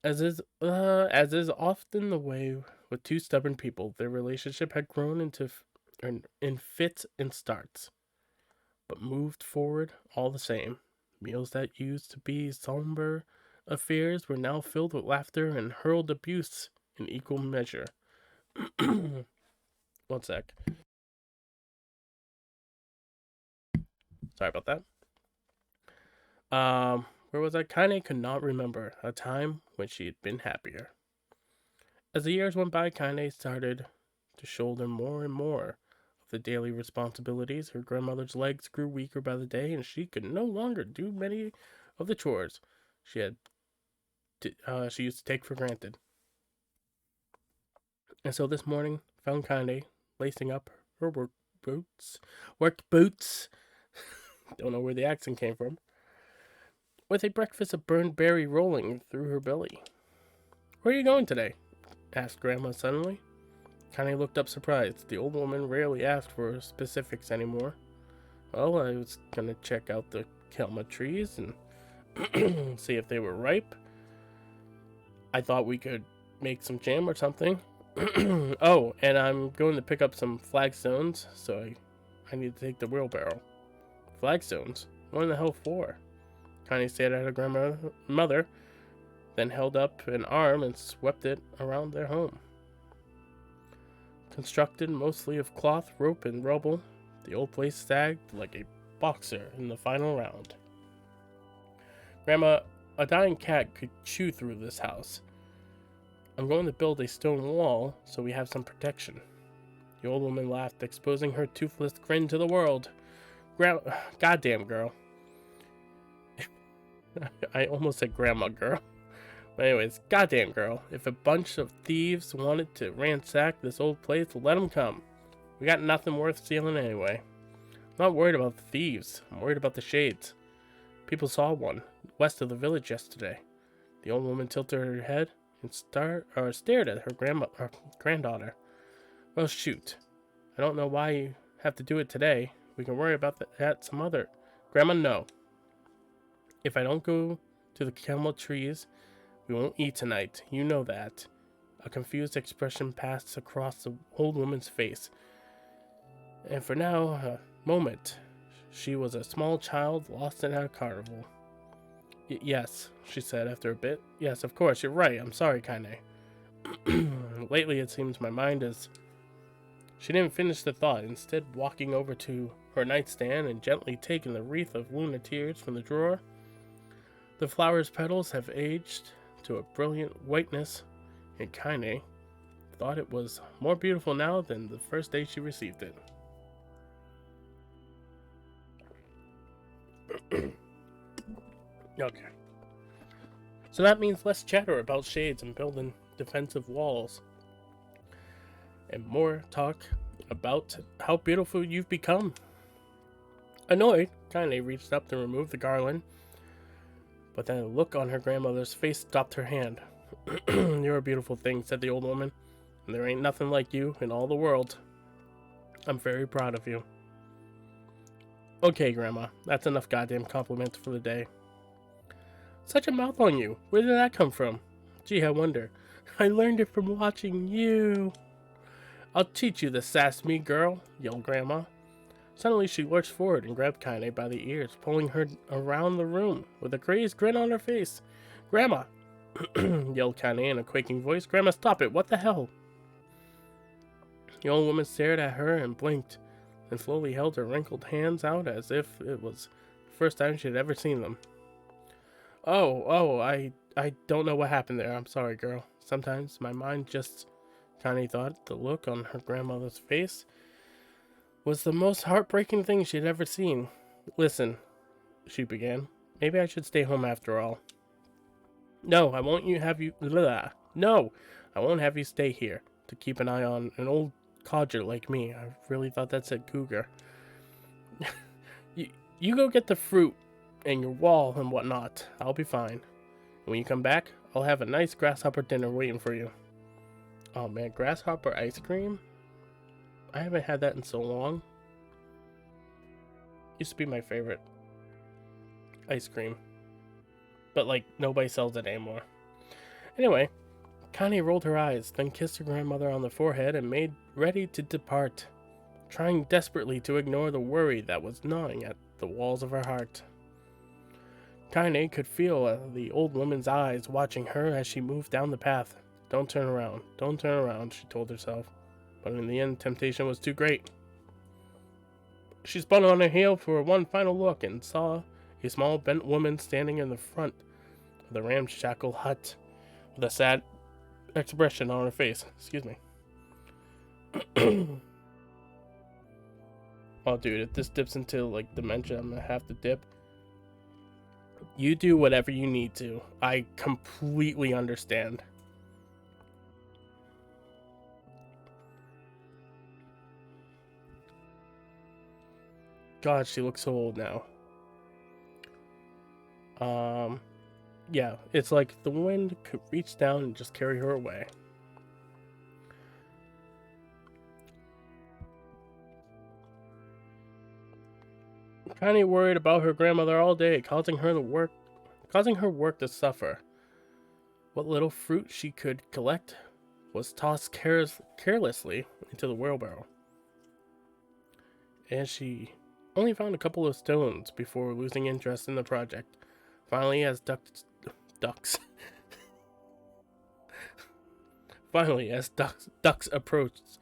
As is often the way with two stubborn people, their relationship had grown in fits and starts, but moved forward all the same. Meals that used to be somber affairs were now filled with laughter and hurled abuse in equal measure. One sec. Sorry about that. Where was I? Kane could not remember a time when she had been happier. As the years went by, Kane started to shoulder more and more of the daily responsibilities. Her grandmother's legs grew weaker by the day, and she could no longer do many of the chores she used to take for granted. And so this morning, found Kane lacing up her work boots. Don't know where the accent came from. With a breakfast of burned berry rolling through her belly. Where are you going today? Asked Grandma suddenly. Connie looked up surprised. The old woman rarely asked for specifics anymore. Well, I was gonna check out the kelma trees and see if they were ripe. I thought we could make some jam or something. Oh, and I'm going to pick up some flagstones, so I need to take the wheelbarrow. Flagstones? What in the hell for? Connie stared at her grandmother, then held up an arm and swept it around their home. Constructed mostly of cloth, rope, and rubble, the old place sagged like a boxer in the final round. Grandma, a dying cat could chew through this house. I'm going to build a stone wall so we have some protection. The old woman laughed, exposing her toothless grin to the world. Goddamn girl. I almost said grandma girl. But anyways, goddamn girl. If a bunch of thieves wanted to ransack this old place, let them come. We got nothing worth stealing anyway. I'm not worried about the thieves. I'm worried about the shades. People saw one west of the village yesterday. The old woman tilted her head and stared at her granddaughter. Well, shoot. I don't know why you have to do it today. We can worry about that some other. Grandma, no. If I don't go to the camel trees, we won't eat tonight. You know that. A confused expression passed across the old woman's face. And for now, a moment, she was a small child lost in a carnival. Yes, she said after a bit. Yes, of course, you're right. I'm sorry, Kane. Lately, it seems my mind is... She didn't finish the thought, instead walking over to her nightstand and gently taking the wreath of lunar tears from the drawer. The flower's petals have aged to a brilliant whiteness, and Kane thought it was more beautiful now than the first day she received it. Okay. So that means less chatter about shades and building defensive walls. And more talk about how beautiful you've become. Annoyed, Kane reached up to remove the garland, but then a look on her grandmother's face stopped her hand. You're a beautiful thing, said the old woman, and there ain't nothing like you in all the world. I'm very proud of you. Okay, Grandma, that's enough goddamn compliments for the day. Such a mouth on you. Where did that come from? Gee, I wonder. I learned it from watching you. I'll teach you to sass me, girl, yelled Grandma. Suddenly she lurched forward and grabbed Kane by the ears, pulling her around the room with a crazed grin on her face. Grandma, yelled Kane in a quaking voice. Grandma, stop it. What the hell? The old woman stared at her and blinked, then slowly held her wrinkled hands out as if it was the first time she had ever seen them. I don't know what happened there. I'm sorry, girl. Sometimes my mind just... Connie thought the look on her grandmother's face was the most heartbreaking thing she had ever seen. Listen, she began. Maybe I should stay home after all. No, I won't have you stay here to keep an eye on an old codger like me. I really thought that said cougar. You go get the fruit and your wall and whatnot. I'll be fine. And when you come back, I'll have a nice grasshopper dinner waiting for you. Oh man, grasshopper ice cream? I haven't had that in so long. Used to be my favorite ice cream. But like, nobody sells it anymore. Anyway, Connie rolled her eyes, then kissed her grandmother on the forehead and made ready to depart, trying desperately to ignore the worry that was gnawing at the walls of her heart. Kaine could feel the old woman's eyes watching her as she moved down the path. Don't turn around, she told herself. But in the end, temptation was too great. She spun on her heel for one final look and saw a small bent woman standing in the front of the ramshackle hut with a sad expression on her face. Excuse me. Oh, dude, if this dips into, like, dementia, I'm gonna have to dip. You do whatever you need to. I completely understand. God, she looks so old now. Yeah, it's like the wind could reach down and just carry her away. Connie worried about her grandmother all day, causing her work to suffer. What little fruit she could collect was tossed carelessly into the wheelbarrow. And she only found a couple of stones before losing interest in the project. Finally, as ducks approached,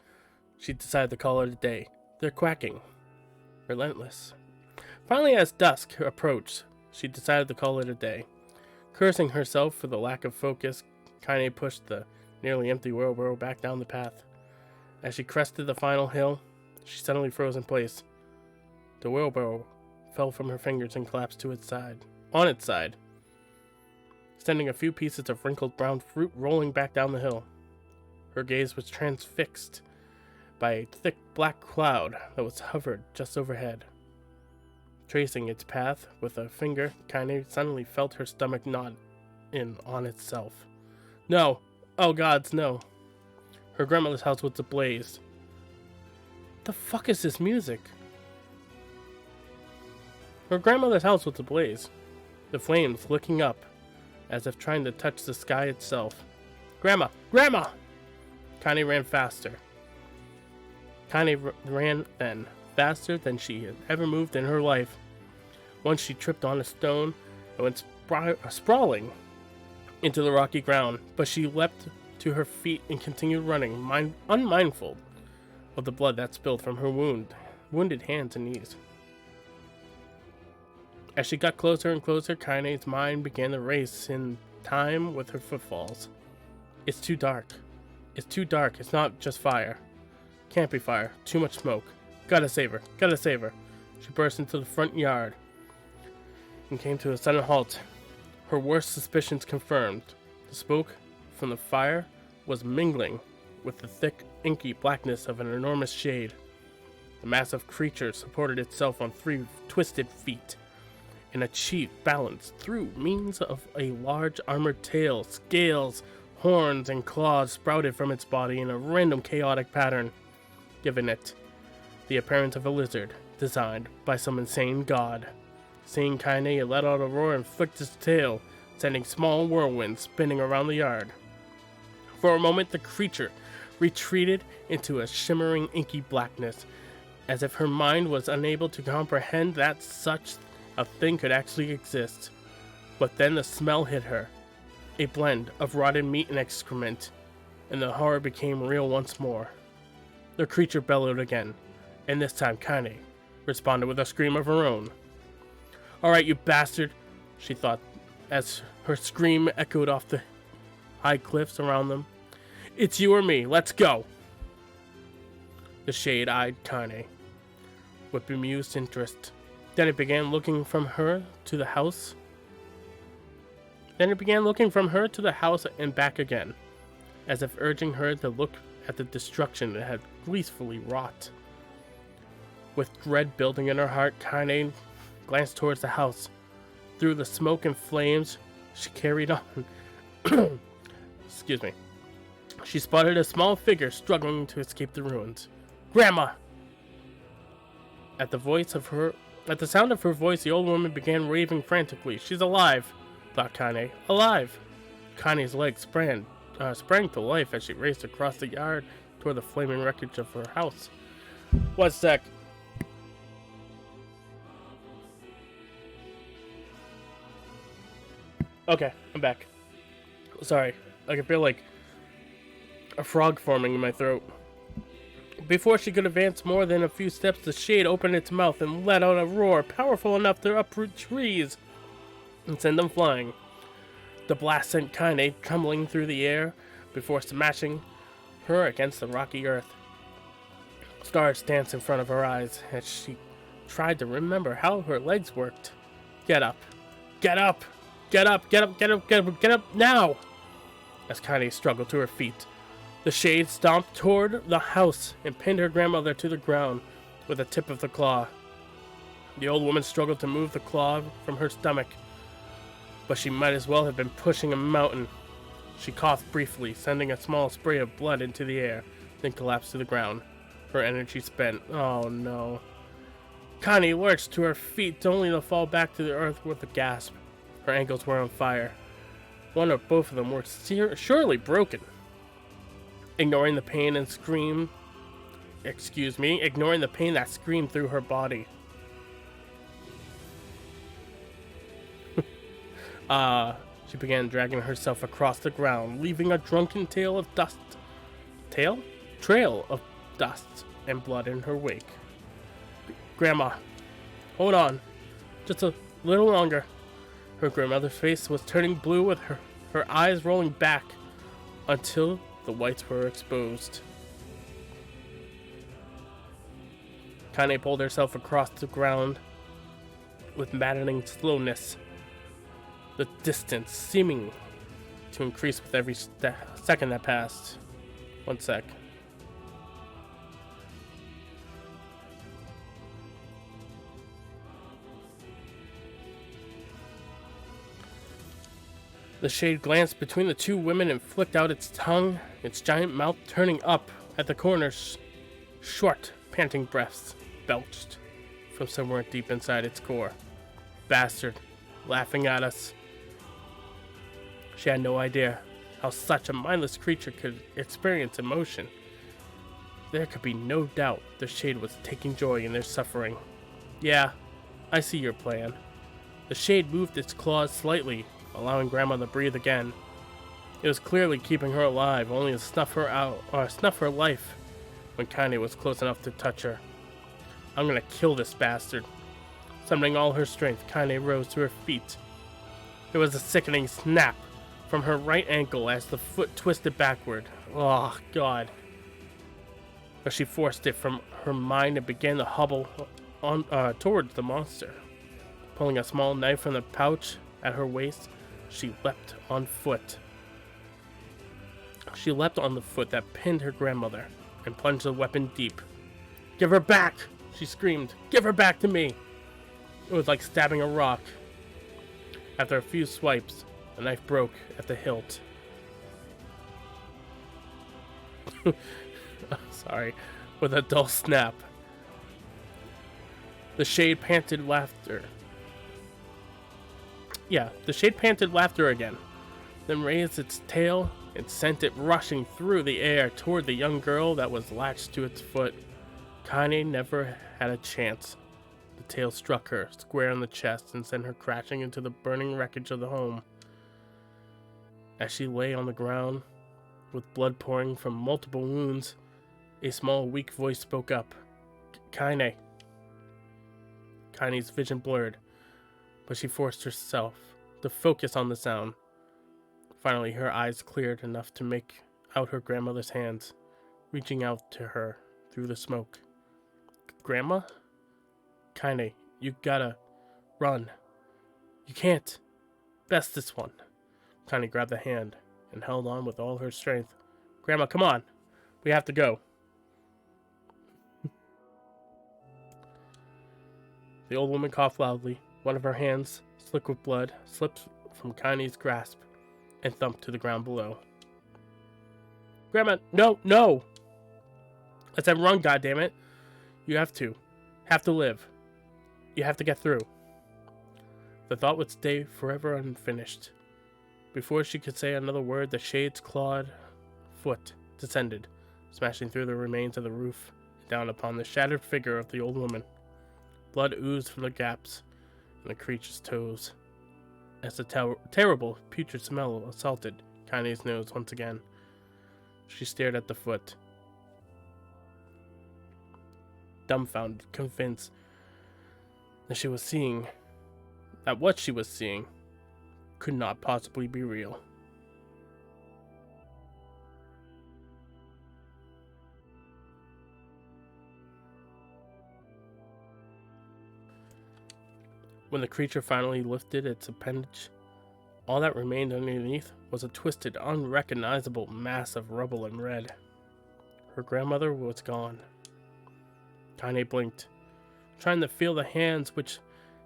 she decided to call it a day. They're quacking. Relentless. Finally, as dusk approached, she decided to call it a day. Cursing herself for the lack of focus, Kaine pushed the nearly empty wheelbarrow back down the path. As she crested the final hill, she suddenly froze in place. The wheelbarrow fell from her fingers and collapsed on its side, sending a few pieces of wrinkled brown fruit rolling back down the hill. Her gaze was transfixed by a thick black cloud that was hovered just overhead. Tracing its path with a finger, Kaine suddenly felt her stomach knot in on itself. No! Oh gods, no! Her grandmother's house was ablaze. The fuck is this music? Her grandmother's house was ablaze, the flames licking up, as if trying to touch the sky itself. Grandma! Grandma! Connie ran faster. Connie ran then, faster than she had ever moved in her life. Once she tripped on a stone and went sprawling into the rocky ground, but she leapt to her feet and continued running, unmindful of the blood that spilled from her wounded hands and knees. As she got closer and closer, Kaine's mind began to race in time with her footfalls. It's too dark. It's too dark. It's not just fire. Can't be fire. Too much smoke. Gotta save her. Gotta save her. She burst into the front yard and came to a sudden halt. Her worst suspicions confirmed. The smoke from the fire was mingling with the thick, inky blackness of an enormous shade. The massive creature supported itself on 3 twisted feet and achieved balance through means of a large armored tail. Scales, horns, and claws sprouted from its body in a random chaotic pattern, giving it the appearance of a lizard designed by some insane god. Seeing Kaine, it let out a roar and flicked its tail, sending small whirlwinds spinning around the yard. For a moment, the creature retreated into a shimmering inky blackness, as if her mind was unable to comprehend that such a thing could actually exist. But then the smell hit her, a blend of rotted meat and excrement, and the horror became real once more. The creature bellowed again, and this time Kaine responded with a scream of her own. "Alright, you bastard," she thought, as her scream echoed off the high cliffs around them. "It's you or me, let's go!" The shade eyed Kaine with bemused interest. Then it began looking from her to the house. And back again, as if urging her to look at the destruction it had gleefully wrought. With dread building in her heart, Kaine glanced towards the house. Through the smoke and flames, she carried on. Excuse me. She spotted a small figure struggling to escape the ruins. Grandma! At the sound of her voice, the old woman began raving frantically. She's alive, thought Kane. Alive! Kane's legs sprang to life as she raced across the yard toward the flaming wreckage of her house. 1 sec. Okay, I'm back. Sorry, I can feel like a frog forming in my throat. Before she could advance more than a few steps, the shade opened its mouth and let out a roar powerful enough to uproot trees and send them flying. The blast sent Kane tumbling through the air before smashing her against the rocky earth. Stars danced in front of her eyes as she tried to remember how her legs worked. Get up! Get up! Get up! Get up! Get up! Get up! Get up now! As Kane struggled to her feet, the shade stomped toward the house and pinned her grandmother to the ground with the tip of the claw. The old woman struggled to move the claw from her stomach, but she might as well have been pushing a mountain. She coughed briefly, sending a small spray of blood into the air, then collapsed to the ground, her energy spent. Oh no. Connie lurched to her feet, only to fall back to the earth with a gasp. Her ankles were on fire. One or both of them were surely broken. Ignoring the pain that screamed through her body. She began dragging herself across the ground, leaving a drunken trail of dust and blood in her wake. Grandma, hold on, just a little longer. Her grandmother's face was turning blue with her eyes rolling back until the whites were exposed. Kane pulled herself across the ground with maddening slowness, the distance seeming to increase with every second that passed. 1 sec. The shade glanced between the two women and flicked out its tongue, its giant mouth turning up at the corners. Short, panting breaths belched from somewhere deep inside its core. Bastard, laughing at us. She had no idea how such a mindless creature could experience emotion. There could be no doubt the shade was taking joy in their suffering. Yeah, I see your plan. The shade moved its claws slightly, allowing Grandma to breathe again. It was clearly keeping her alive, only to snuff her life when Kane was close enough to touch her. I'm gonna kill this bastard. Summoning all her strength, Kane rose to her feet. There was a sickening snap from her right ankle as the foot twisted backward. Oh, God. But she forced it from her mind and began to hobble on towards the monster. Pulling a small knife from the pouch at her waist, she leapt on foot. She leapt on the foot that pinned her grandmother and plunged the weapon deep. Give her back! She screamed. Give her back to me! It was like stabbing a rock. After a few swipes, the knife broke at the hilt. Sorry. With a dull snap. The shade panted laughter. The shade panted laughter again, then raised its tail and sent it rushing through the air toward the young girl that was latched to its foot. Kane never had a chance. The tail struck her square in the chest and sent her crashing into the burning wreckage of the home. As she lay on the ground, with blood pouring from multiple wounds, a small, weak voice spoke up. Kane. Kane's vision blurred, but she forced herself to focus on the sound. Finally, her eyes cleared enough to make out her grandmother's hands, reaching out to her through the smoke. Grandma? Kane, you gotta run. You can't. Best this one. Kane grabbed the hand and held on with all her strength. Grandma, come on. We have to go. The old woman coughed loudly. One of her hands, slick with blood, slipped from Kaine's grasp and thumped to the ground below. Grandma, no, no! I said run, goddammit. You have to live. You have to get through. The thought would stay forever unfinished. Before she could say another word, the shade's clawed foot descended, smashing through the remains of the roof and down upon the shattered figure of the old woman. Blood oozed from the gaps in the creature's toes as the terrible, putrid smell assaulted Kaine's nose once again. She stared at the foot, dumbfounded, convinced that what she was seeing could not possibly be real. When the creature finally lifted its appendage, all that remained underneath was a twisted, unrecognizable mass of rubble and red. Her grandmother was gone. Kaine blinked, trying to feel the hands which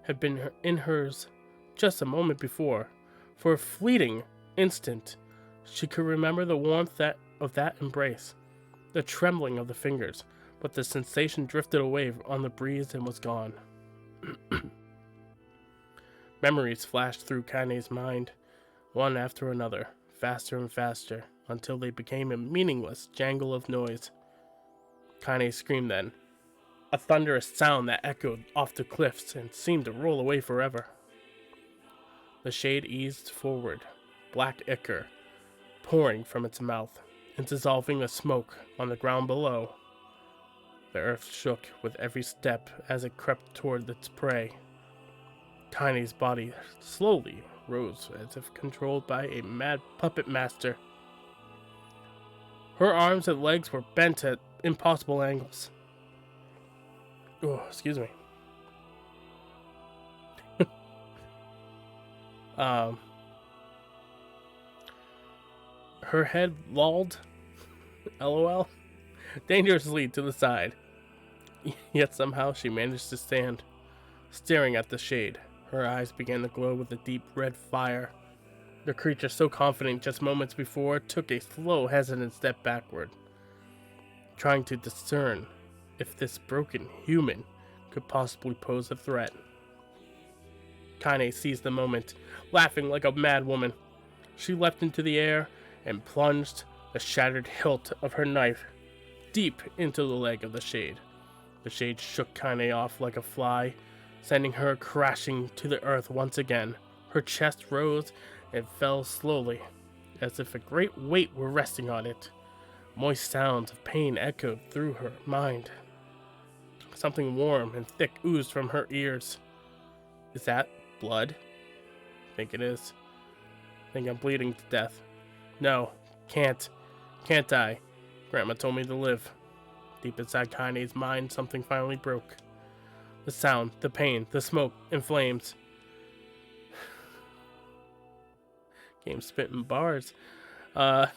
had been in hers just a moment before. For a fleeting instant, she could remember the warmth of that embrace, the trembling of the fingers, but the sensation drifted away on the breeze and was gone. Memories flashed through Kaine's mind, one after another, faster and faster, until they became a meaningless jangle of noise. Kaine screamed then, a thunderous sound that echoed off the cliffs and seemed to roll away forever. The shade eased forward, black ichor pouring from its mouth and dissolving the smoke on the ground below. The earth shook with every step as it crept toward its prey. Kaine's body slowly rose as if controlled by a mad puppet master. Her arms and legs were bent at impossible angles. Oh, excuse me. Her head lolled, lol, dangerously to the side. Yet somehow she managed to stand, staring at the shade. Her eyes began to glow with a deep red fire. The creature, so confident just moments before, took a slow, hesitant step backward, trying to discern if this broken human could possibly pose a threat. Kaine seized the moment, laughing like a mad woman. She leapt into the air and plunged the shattered hilt of her knife deep into the leg of the shade. The shade shook Kaine off like a fly, sending her crashing to the earth once again. Her chest rose and fell slowly, as if a great weight were resting on it. Moist sounds of pain echoed through her mind. Something warm and thick oozed from her ears. Is that blood? I think it is. I think I'm bleeding to death. No, can't die. Grandma told me to live. Deep inside Kaine's mind, something finally broke. The sound, the pain, the smoke and flames. Game spitting bars. All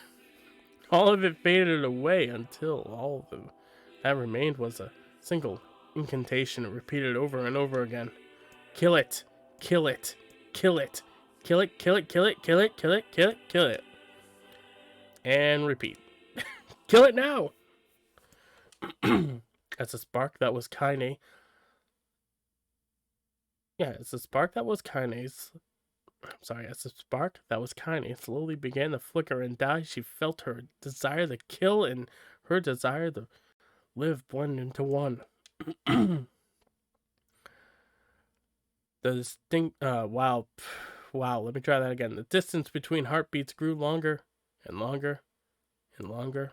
of it faded away until all of that remained was a single incantation repeated over and over again. Kill it, kill it, kill it, kill it, kill it, kill it, kill it, kill it, kill it, kill it. And repeat. Kill it now! As a spark that was Kaine. Yeah, as the spark that was Kaine's. As the spark that was Kaine slowly began to flicker and die, she felt her desire to kill and her desire to live blend into one. The distinct. Wow, let me try that again. The distance between heartbeats grew longer and longer and longer.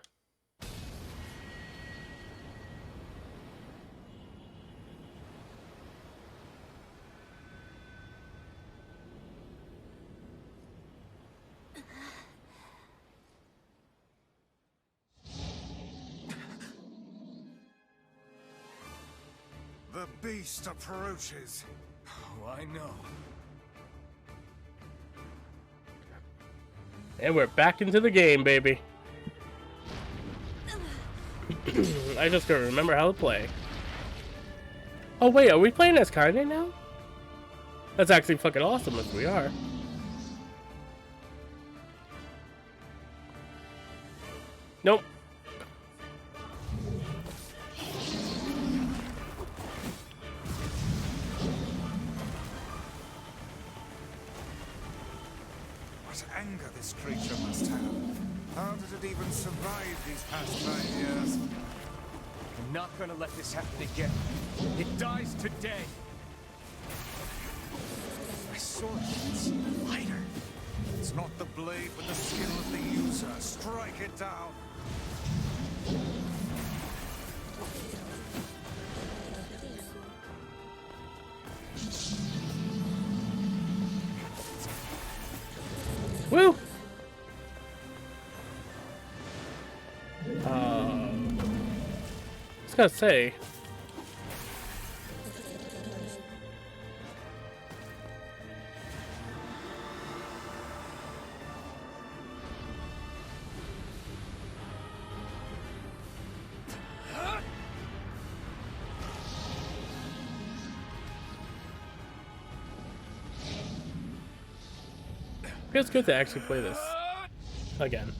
The beast approaches. Oh, I know. And we're back into the game, baby. I just gotta remember how to play. Oh wait, are we playing as Kaine now? That's actually fucking awesome if we are. Nope. What anger this creature must have. How did it even survive these past 5 years? I'm not gonna let this happen again. It dies today. My sword is lighter. It's not the blade, but the skill of the user. Strike it down. Woo! I was gonna say. Feels good to actually play this again.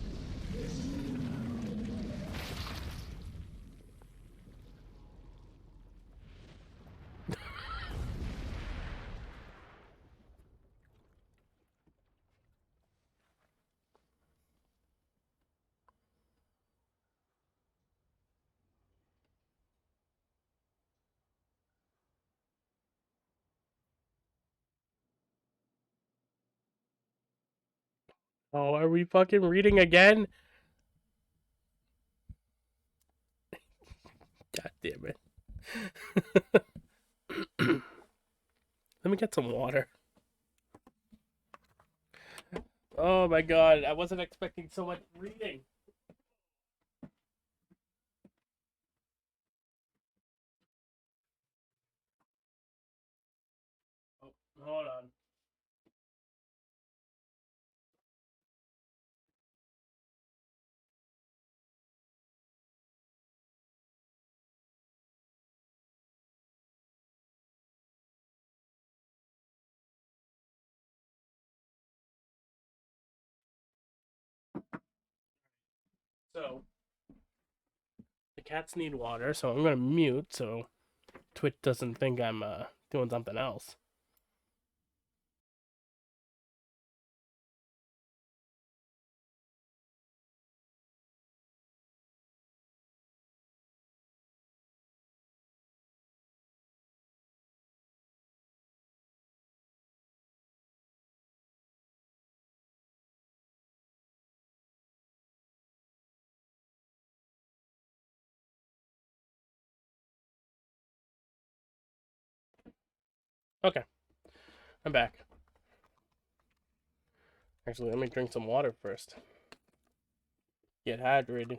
Oh, are we fucking reading again? God damn it. Let me get some water. Oh my god, I wasn't expecting so much reading. Oh, hold on. So, the cats need water, so I'm gonna mute so Twitch doesn't think I'm doing something else. Okay, I'm back. Actually, let me drink some water first. Get hydrated.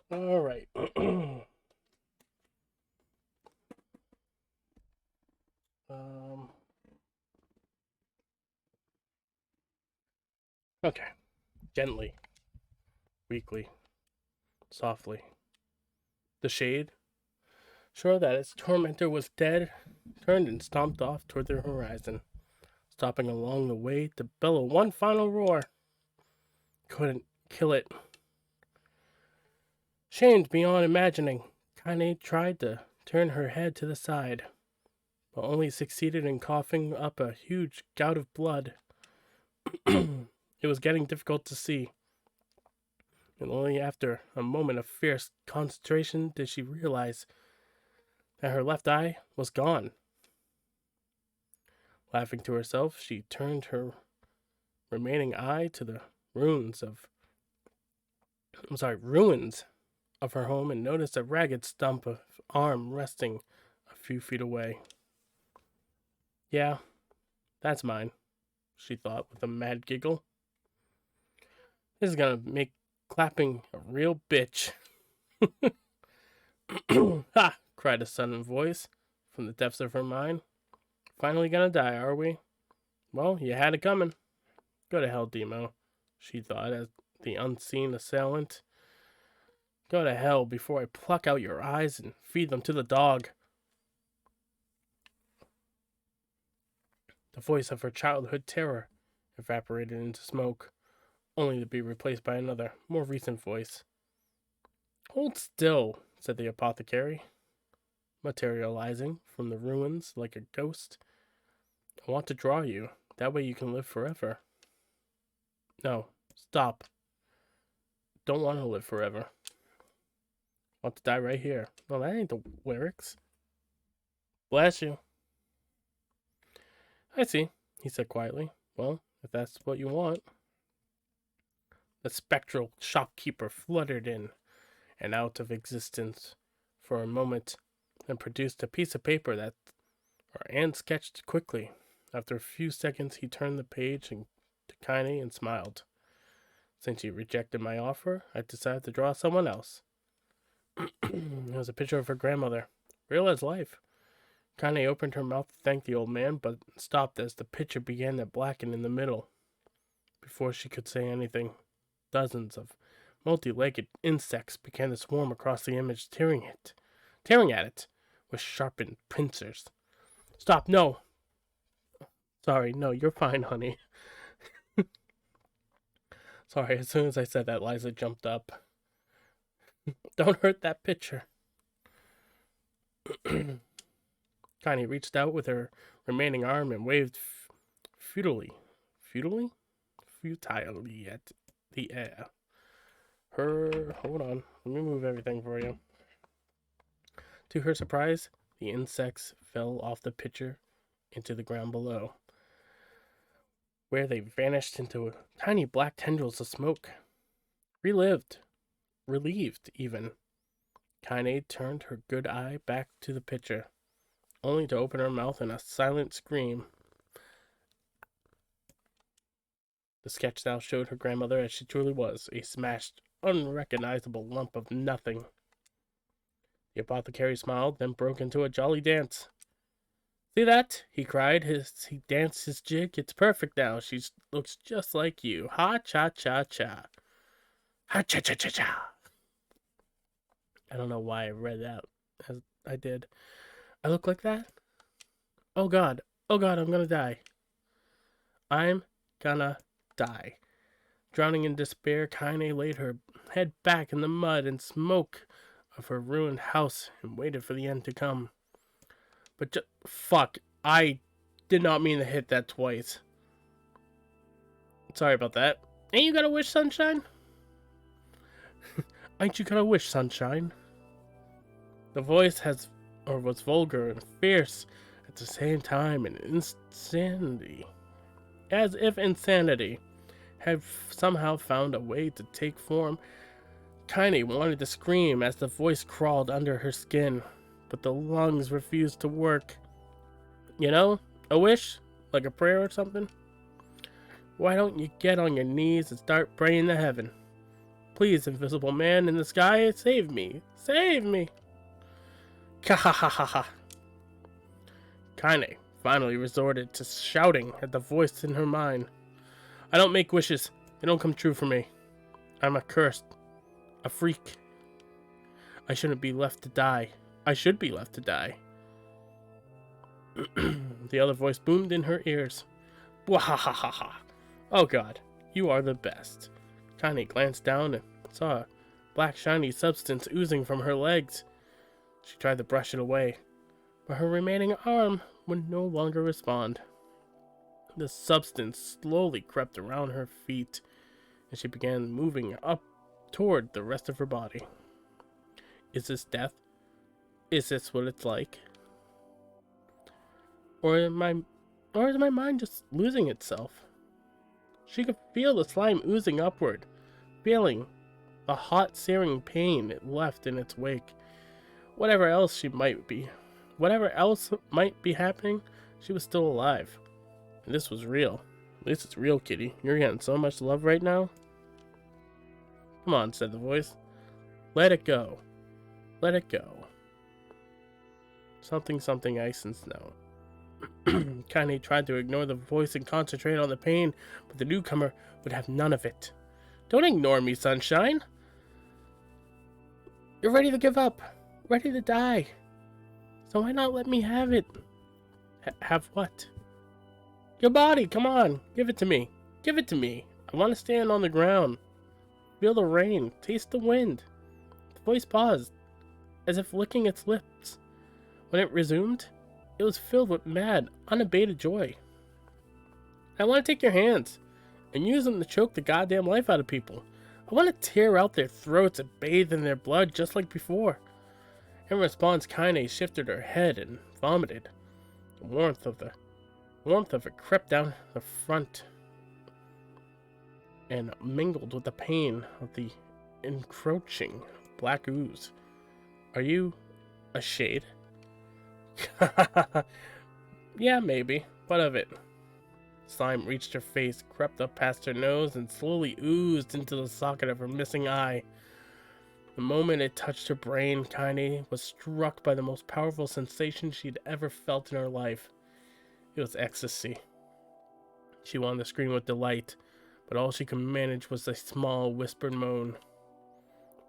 All right. um. Okay. Gently, weakly, softly. The shade, sure that its tormentor was dead, turned and stomped off toward the horizon, stopping along the way to bellow one final roar. Couldn't kill it. Shamed beyond imagining, Kaine tried to turn her head to the side, but only succeeded in coughing up a huge gout of blood. It was getting difficult to see, and only after a moment of fierce concentration did she realize that her left eye was gone. Laughing to herself, she turned her remaining eye to the ruins of ruins of her home and noticed a ragged stump of arm resting a few feet away. Yeah, that's mine, she thought with a mad giggle. This is gonna make clapping a real bitch. Ha! Cried a sudden voice from the depths of her mind. Finally gonna die, are we? Well, you had it coming. Go to hell, Demo, she thought as the unseen assailant. Go to hell before I pluck out your eyes and feed them to the dog. The voice of her childhood terror evaporated into smoke, only to be replaced by another, more recent voice. Hold still, said the apothecary, materializing from the ruins like a ghost. I want to draw you. That way you can live forever. No, stop. Don't want to live forever. Want to die right here. No, that ain't the lyrics. Bless you. I see, he said quietly. Well, if that's what you want. The spectral shopkeeper fluttered in and out of existence for a moment, then produced a piece of paper that Anne sketched quickly. After a few seconds, he turned the page to Kaine and smiled. Since you rejected my offer, I decided to draw someone else. It was a picture of her grandmother, real as life. Kaine opened her mouth to thank the old man, but stopped as the picture began to blacken in the middle. Before she could say anything, dozens of multi-legged insects began to swarm across the image, tearing at it with sharpened pincers. Stop, no! Sorry, no, you're fine, honey. Sorry, as soon as I said that, Liza jumped up. Don't hurt that picture. Kaine reached out with her remaining arm and waved futilely at the air. Hold on, let me move everything for you. To her surprise, the insects fell off the picture into the ground below, where they vanished into tiny black tendrils of smoke. Relieved even. Kaine turned her good eye back to the picture, only to open her mouth in a silent scream. The sketch now showed her grandmother as she truly was, a smashed, unrecognizable lump of nothing. The apothecary smiled, then broke into a jolly dance. See that? He cried. He danced his jig. It's perfect now. She looks just like you. Ha-cha-cha-cha. Ha-cha-cha-cha-cha. I don't know why I read that as I did. I look like that? Oh God, I'm gonna die. I'm gonna die. Drowning in despair, Kaine laid her head back in the mud and smoke of her ruined house and waited for the end to come. But fuck, I did not mean to hit that twice. Sorry about that. Ain't you got a wish, sunshine? Ain't you got a wish, sunshine? The voice was vulgar and fierce at the same time, and insanity. As if insanity had somehow found a way to take form. Kaine wanted to scream as the voice crawled under her skin, but the lungs refused to work. You know, a wish? Like a prayer or something? Why don't you get on your knees and start praying to heaven? Please, invisible man in the sky, save me! Save me! Ka-ha-ha-ha-ha! Kaine finally resorted to shouting at the voice in her mind. I don't make wishes. They don't come true for me. I'm accursed. A freak. I shouldn't be left to die. I should be left to die. The other voice boomed in her ears. Wahahaha. Oh God, you are the best. Kaine glanced down and saw a black shiny substance oozing from her legs. She tried to brush it away, but her remaining arm would no longer respond. The substance slowly crept around her feet, and she began moving up toward the rest of her body. Is this death? Is this what it's like? Or is my mind just losing itself? She could feel the slime oozing upward, feeling the hot, searing pain it left in its wake. Whatever else might be happening, she was still alive. And this was real. This is real, kitty. You're getting so much love right now. Come on, said the voice. Let it go. Let it go. Something, ice and snow. Kaine tried to ignore the voice and concentrate on the pain, but the newcomer would have none of it. Don't ignore me, sunshine. You're ready to give up, ready to die. So why not let me have it? Have what? Your body, come on, give it to me. Give it to me. I want to stand on the ground, feel the rain, taste the wind. The voice paused, as if licking its lips. When it resumed, it was filled with mad, unabated joy. I want to take your hands and use them to choke the goddamn life out of people. I want to tear out their throats and bathe in their blood just like before. In response, Kaine shifted her head and vomited. The warmth of it crept down the front and mingled with the pain of the encroaching black ooze. Are you a shade? Yeah, maybe. What of it? Slime reached her face, crept up past her nose, and slowly oozed into the socket of her missing eye. The moment it touched her brain, Kaine was struck by the most powerful sensation she'd ever felt in her life. It was ecstasy. She wanted to scream with delight, but all she could manage was a small, whispered moan.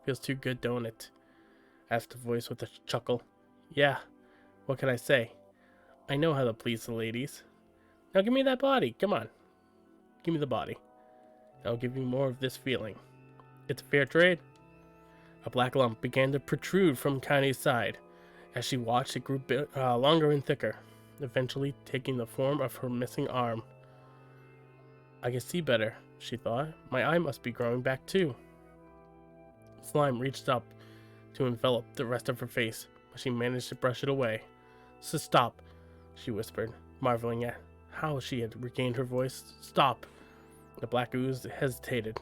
Feels too good, don't it? Asked the voice with a chuckle. Yeah, what can I say? I know how to please the ladies. Now give me that body, come on. Give me the body. I'll give you more of this feeling. It's a fair trade. A black lump began to protrude from Kaine's side. As she watched, it grew longer and thicker, eventually taking the form of her missing arm. I can see better, she thought. My eye must be growing back too. Slime reached up to envelop the rest of her face, but she managed to brush it away. So stop, she whispered, marveling at how she had regained her voice. Stop. The black ooze hesitated,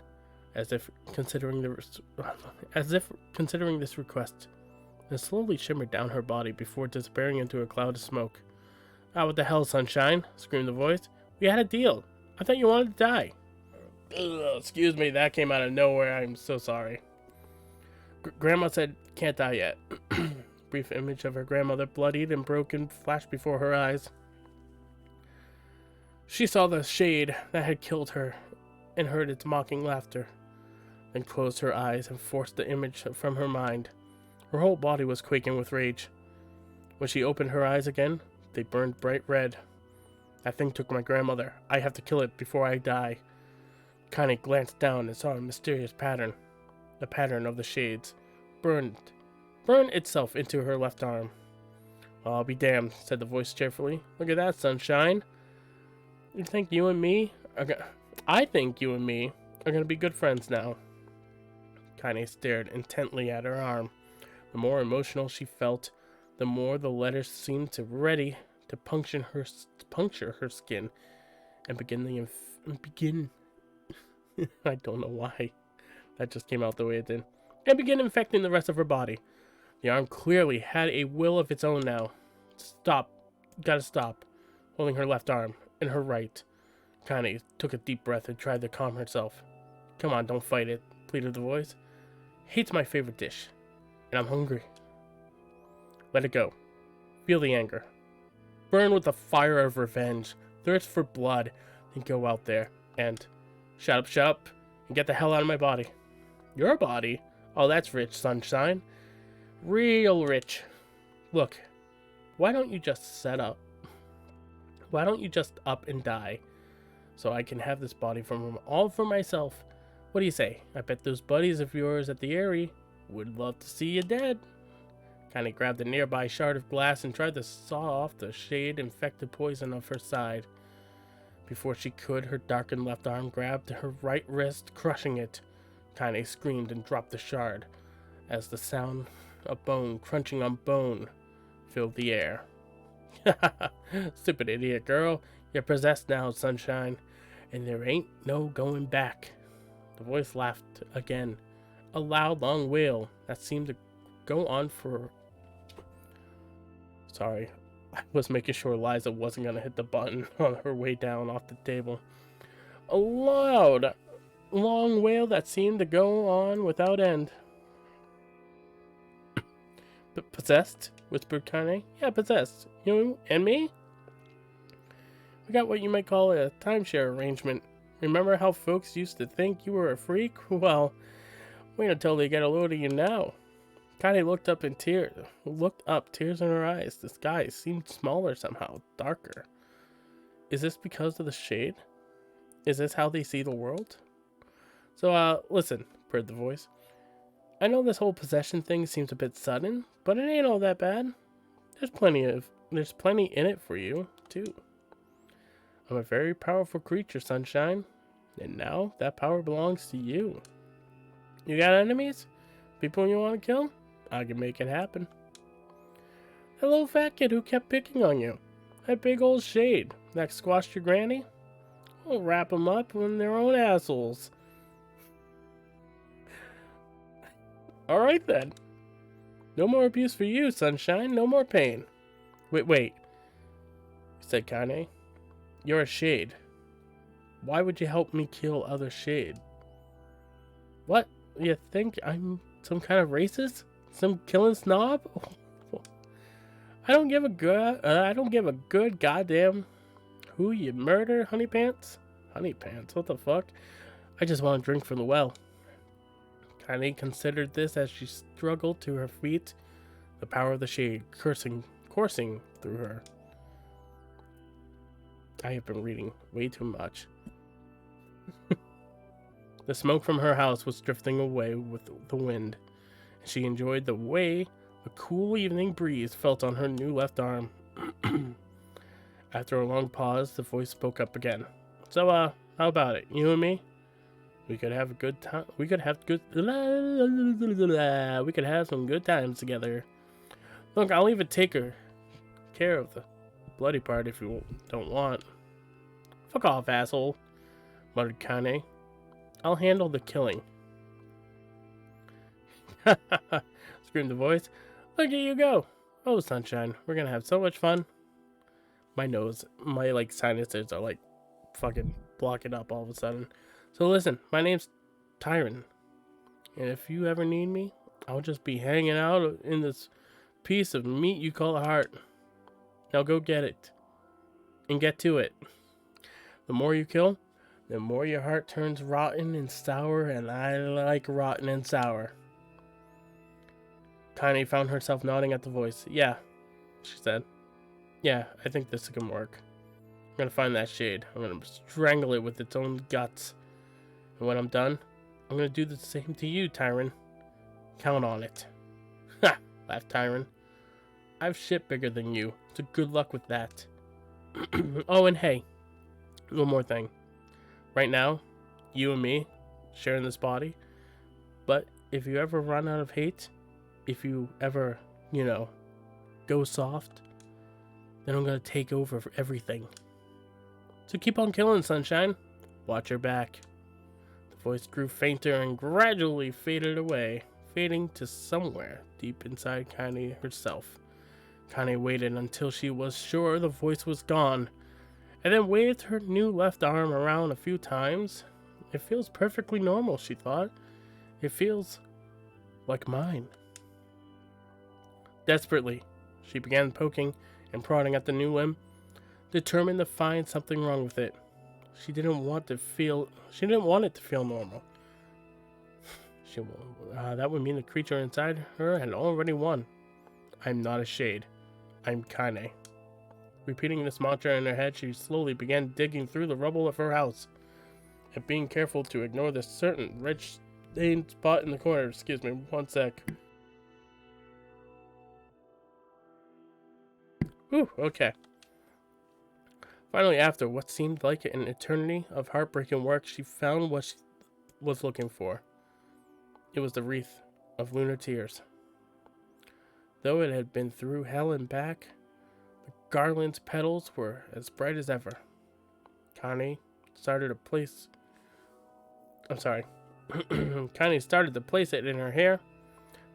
as if considering this request, and slowly shimmered down her body before disappearing into a cloud of smoke. Ah, what the hell, sunshine? Screamed the voice. We had a deal. I thought you wanted to die. Ugh, excuse me, that came out of nowhere. I'm so sorry. Grandma said, can't die yet. Brief image of her grandmother, bloodied and broken, flashed before her eyes. She saw the shade that had killed her and heard its mocking laughter, then closed her eyes and forced the image from her mind. Her whole body was quaking with rage. When she opened her eyes again, they burned bright red. That thing took my grandmother. I have to kill it before I die. Kaine glanced down and saw a mysterious pattern. The pattern of the shades burned itself into her left arm. Well, I'll be damned, said the voice cheerfully. Look at that, sunshine. I think you and me are gonna be good friends now. Kaine stared intently at her arm. The more emotional she felt, the more the letters seemed to ready to puncture her skin and begin I don't know why that just came out the way it did, and begin infecting the rest of her body. The arm clearly had a will of its own now. Stop. Gotta stop. Holding her left arm and her right. Kaine took a deep breath and tried to calm herself. Come on, don't fight it, pleaded the voice. Hate's my favorite dish, and I'm hungry. Let it go. Feel the anger. Burn with the fire of revenge. Thirst for blood. Then go out there and shut up, and get the hell out of my body. Your body? Oh, that's rich, sunshine. Real rich. Look, why don't you just Why don't you just up and die, so I can have this body all for myself? What do you say? I bet those buddies of yours at the Eyrie would love to see you dead. Kaine grabbed a nearby shard of glass and tried to saw off the shade-infected poison of her side. Before she could, her darkened left arm grabbed her right wrist, crushing it. Kaine screamed and dropped the shard, as the sound of bone crunching on bone filled the air. Stupid idiot girl, you're possessed now, sunshine, and there ain't no going back. The voice laughed again, a loud, long wail that seemed to go on for... Sorry, I was making sure Liza wasn't going to hit the button on her way down off the table. A loud, long wail that seemed to go on without end. Possessed? Whispered Kaine. Yeah, possessed. You and me? We got what you might call a timeshare arrangement. Remember how folks used to think you were a freak? Well, wait until they get a load of you now. Connie looked up, tears in her eyes. The sky seemed smaller somehow, darker. Is this because of the shade? Is this how they see the world? So, listen, purred the voice. I know this whole possession thing seems a bit sudden, but it ain't all that bad. There's plenty in it for you, too. I'm a very powerful creature, Sunshine, and now that power belongs to you. You got enemies? People you want to kill? I can make it happen. That little fat kid who kept picking on you. That big old shade that squashed your granny? We'll wrap them up in their own assholes. Alright then. No more abuse for you, Sunshine. No more pain. Wait. Said Kane. You're a shade. Why would you help me kill other shade? What? You think I'm some kind of racist? Some killing snob? I don't give a good goddamn who you murder, honey pants. Honey pants? What the fuck? I just want to drink from the well. Kane considered this as she struggled to her feet, the power of the shade coursing through her. I have been reading way too much. The smoke from her house was drifting away with the wind. She enjoyed the way the cool evening breeze felt on her new left arm. After a long pause, the voice spoke up again. So, how about it? You and me? We could have a good time. We could have some good times together. Look, I'll even take care of the bloody part if you don't want. Fuck off, asshole, muttered Kane. I'll handle the killing. Screamed the voice. Look at you go. Oh, Sunshine, we're gonna have so much fun. My sinuses are fucking blocking up all of a sudden. So listen, my name's Tyron. And if you ever need me, I'll just be hanging out in this piece of meat you call a heart. Now go get it. And get to it. The more you kill, the more your heart turns rotten and sour, and I like rotten and sour. Kane found herself nodding at the voice. Yeah, she said. Yeah, I think this can work. I'm gonna find that shade. I'm gonna strangle it with its own guts. And when I'm done, I'm gonna do the same to you, Tyron. Count on it. Ha! Laughed Tyron. I've shit bigger than you, so good luck with that. Oh, and hey, one more thing. Right now, you and me, sharing this body. But if you ever run out of hate, if you ever, go soft, then I'm gonna take over for everything. So keep on killing, Sunshine. Watch your back. The voice grew fainter and gradually faded away, fading to somewhere deep inside Kane herself. Kane waited until she was sure the voice was gone, and then waved her new left arm around a few times. It feels perfectly normal, she thought. It feels like mine. Desperately, she began poking and prodding at the new limb, determined to find something wrong with it. She didn't want it to feel normal. That would mean the creature inside her had already won. I'm not a shade. I'm Kane. Repeating this mantra in her head, she slowly began digging through the rubble of her house, and being careful to ignore the certain red stained spot in the corner. Excuse me, one sec. Whew, okay. Finally, after what seemed like an eternity of heartbreaking work, she found what she was looking for. It was the wreath of lunar tears. Though it had been through hell and back, the garland's petals were as bright as ever. Kane started to place it in her hair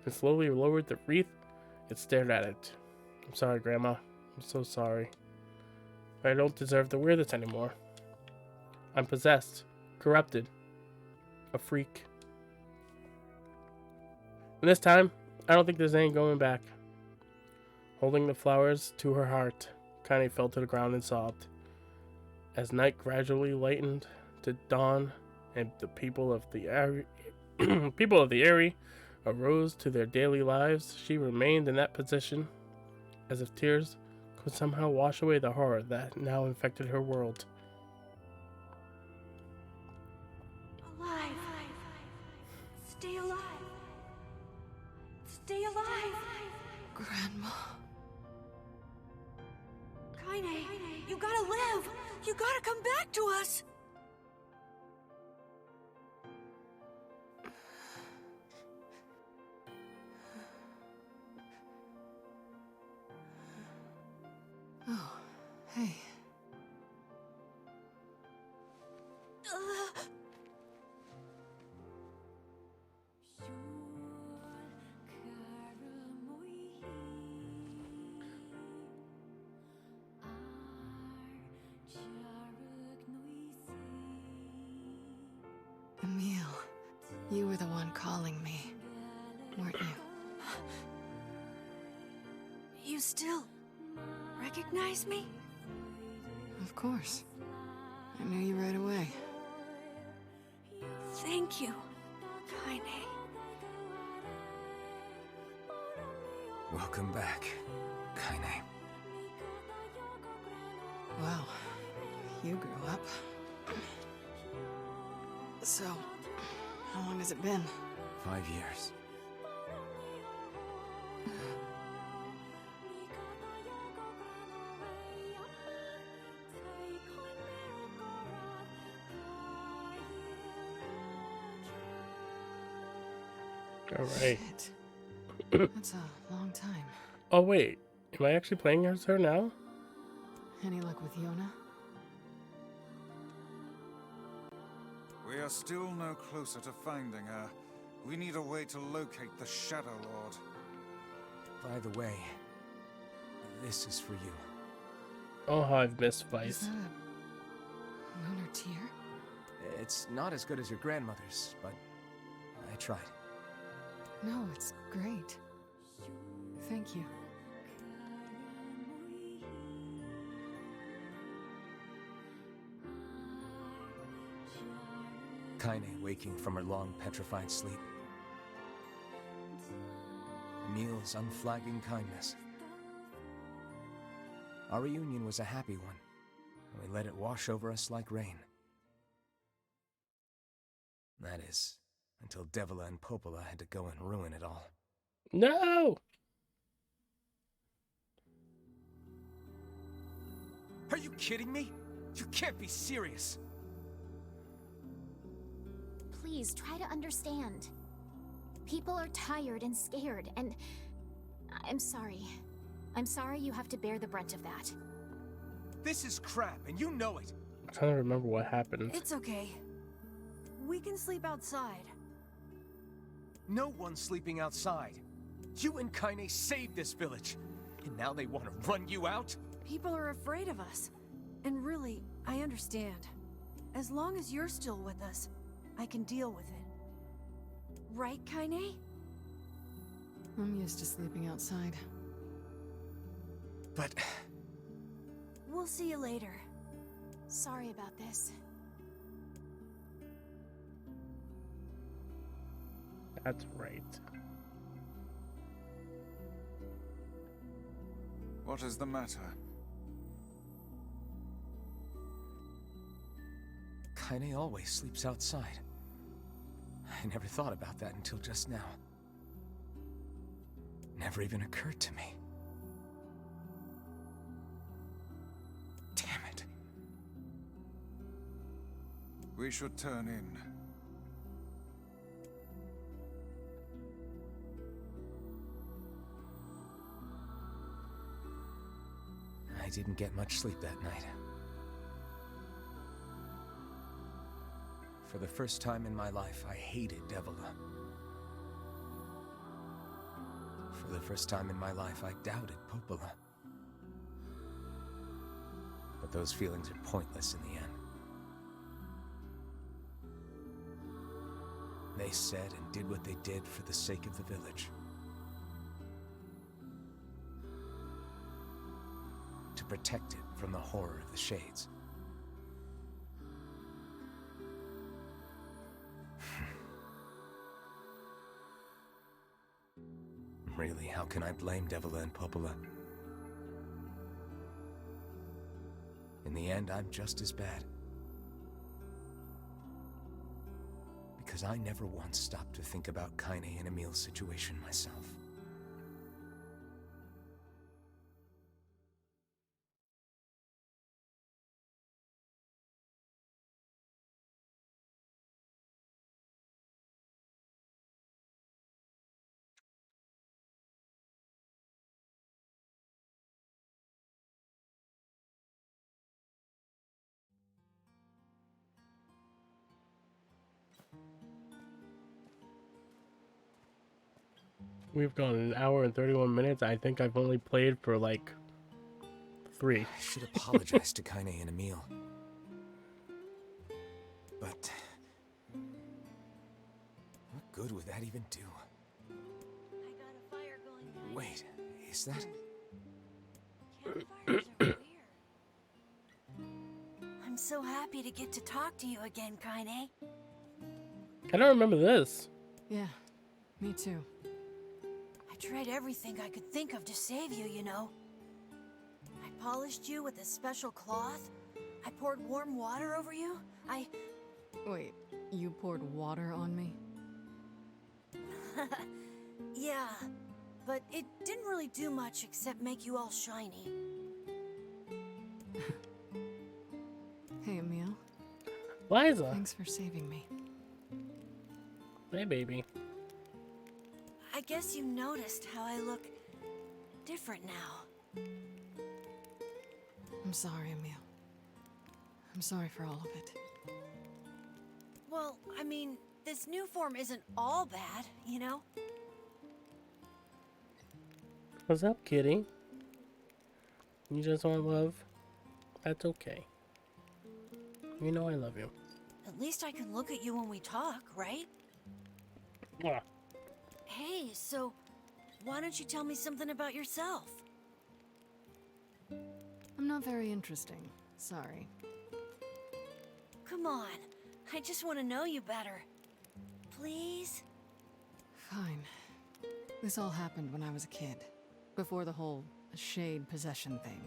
and slowly lowered the wreath and stared at it. I'm sorry, Grandma. I'm so sorry. I don't deserve to wear this anymore. I'm possessed, corrupted, a freak. And this time, I don't think there's any going back. Holding the flowers to her heart, Kane fell to the ground and sobbed. As night gradually lightened to dawn, and the people of the area arose to their daily lives, she remained in that position, as if tears could somehow wash away the horror that now infected her world. Alive. Stay alive. Stay alive. Grandma. Kaine, you gotta live. You gotta come back to us. Oh, hey. Emil, you were the one calling me, weren't you? You still recognize me? Of course. I knew you right away. Thank you, Kaine. Welcome back, Kaine. Wow, you grew up. So, how long has it been? 5 years. All right. Shit. That's a long time. Oh wait, am I actually playing as her now? Any luck with Yona? We are still no closer to finding her. We need a way to locate the Shadow Lord. By the way, this is for you. Oh, how I've missed Is Vice. that a lunar tear? It's not as good as your grandmother's, but I tried. No, it's great. Thank you. Kaine waking from her long petrified sleep. Emil's unflagging kindness. Our reunion was a happy one, and we let it wash over us like rain. That is, until Devila and Popola had to go and ruin it all. No! Are you kidding me? You can't be serious! Please try to understand. People are tired and scared, and I'm sorry. I'm sorry you have to bear the brunt of that. This is crap, and you know it! I'm trying to remember what happened. It's okay. We can sleep outside. No one's sleeping outside. You and Kaine saved this village, and now they want to run you out? People are afraid of us. And really, I understand. As long as you're still with us, I can deal with it. Right, Kaine? I'm used to sleeping outside. But We'll see you later. Sorry about this. That's right. What is the matter? Kaine always sleeps outside. I never thought about that until just now. Never even occurred to me. Damn it. We should turn in. I didn't get much sleep that night. For the first time in my life, I hated Devila. For the first time in my life, I doubted Popola. But those feelings are pointless in the end. They said and did what they did for the sake of the village. To protect it from the horror of the Shades. Really, how can I blame Devila and Popola? In the end, I'm just as bad. Because I never once stopped to think about Kaine and Emil's situation myself. We've gone an hour and 31 minutes. I think I've only played for like 3. I should apologize to Kaine and Emil. But what good would that even do? I got a fire going, Kaine. Wait, is that... Campfires are weird. I'm so happy to get to talk to you again, Kaine. I don't remember this. Yeah, me too. I tried everything I could think of to save you, you know. I polished you with a special cloth. I poured warm water over you. Wait, you poured water on me? Yeah, but it didn't really do much except make you all shiny. Hey, Emil. Liza. Thanks for saving me. Hey, baby. I guess you noticed how I look different now. I'm sorry, Emil. I'm sorry for all of it. Well, I mean, this new form isn't all bad, you know? What's up, kitty? You just want love? That's okay. You know I love you. At least I can look at you when we talk, right? Mwah. Hey, so why don't you tell me something about yourself? I'm not very interesting. Sorry. Come on, I just want to know you better. Please? Fine. This all happened when I was a kid. Before the whole shade possession thing.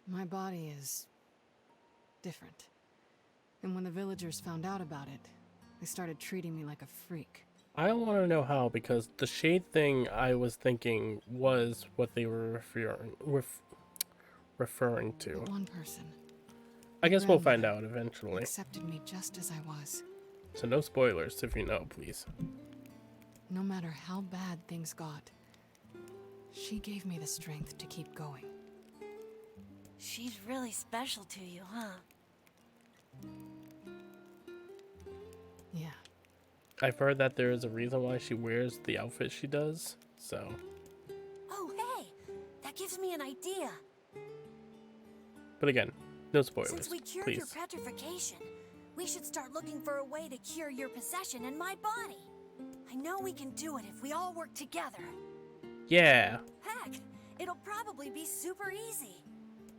My body is... different. And when the villagers found out about it, they started treating me like a freak. I don't want to know how, because the shade thing I was thinking was what they were referring to. But one person I guess we'll find grandmother, out eventually. accepted me just as I was. So no spoilers if you know, please. No matter how bad things got, she gave me the strength to keep going. She's really special to you, huh? Yeah. I've heard that there is a reason why she wears the outfit she does, so... Oh, hey! That gives me an idea. But again, no spoilers, Since we cured please. your petrification, we should start looking for a way to cure your possession in my body. I know we can do it if we all work together. Yeah! Heck, it'll probably be super easy.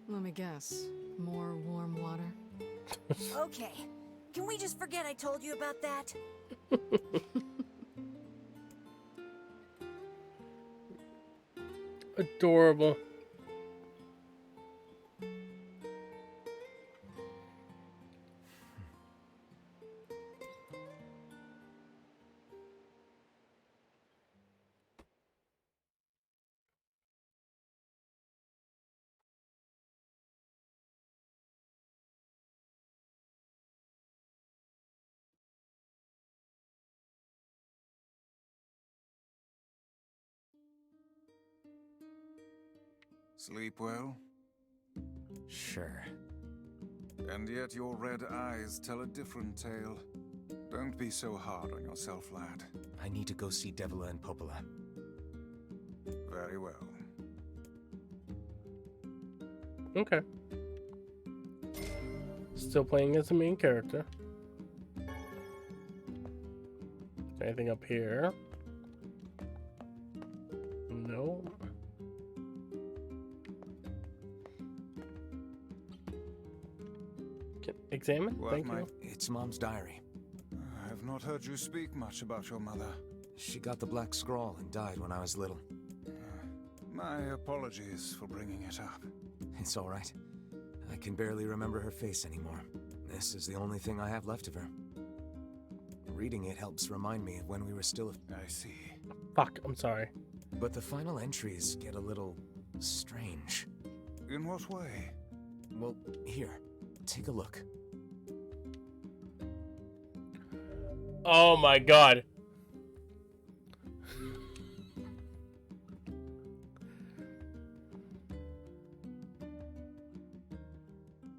Let me guess. More warm water? Okay, can we just forget I told you about that? Adorable. Sleep well? Sure. And yet your red eyes tell a different tale. Don't be so hard on yourself, lad. I need to go see Devila and Popola. Very well. Okay. Still playing as the main character. Anything up here? No. Examine? What Thank might- you. It's Mom's diary. I have not heard you speak much about your mother. She got the Black Scrawl and died when I was little. My apologies for bringing it up. It's all right. I can barely remember her face anymore. This is the only thing I have left of her. Reading it helps remind me of when we were still... I see. Fuck, I'm sorry. But the final entries get a little... strange. In what way? Well, here, take a look. Oh my god.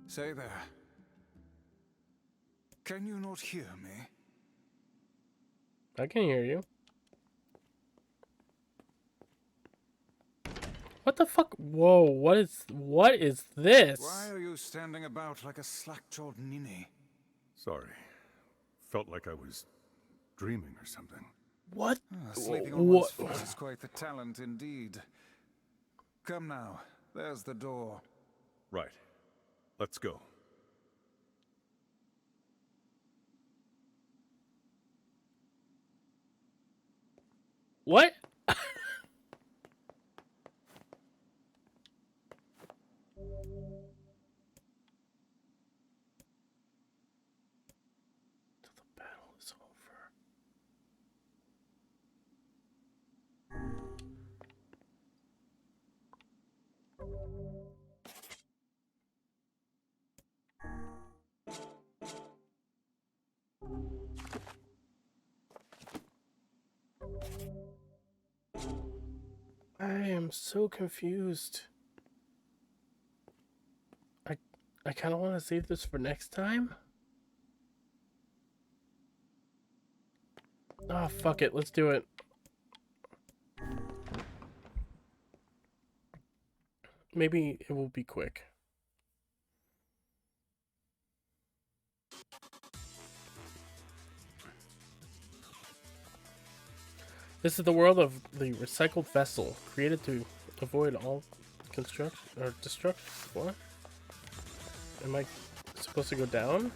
Say there. Can you not hear me? I can hear you. What the fuck? Whoa, what is this? Why are you standing about like a slack-jawed ninny? Sorry. Felt like I was dreaming or something. What? Sleeping on one's feet is quite the talent indeed. Come now, there's the door. Right. Let's go. What? Till the battle is over. I am so confused. I kind of want to save this for next time. Ah, fuck it. Let's do it. Maybe it will be quick. This is the world of the recycled vessel, created to avoid all construction or destruction. What? Am I supposed to go down?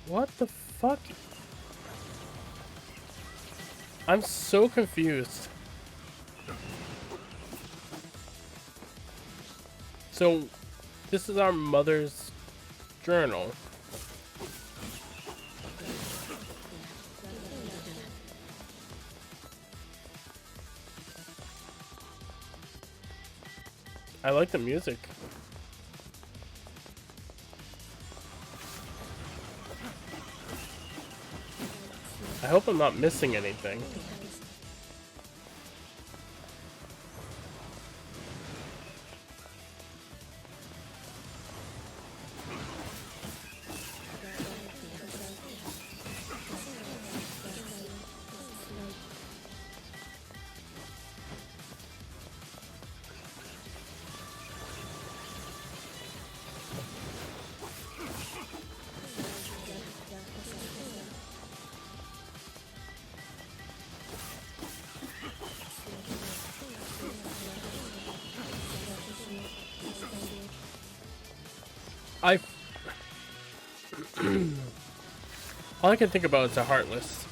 What the fuck? I'm so confused. So, this is our mother's journal. I like the music. I hope I'm not missing anything. All I can think about is a Heartless.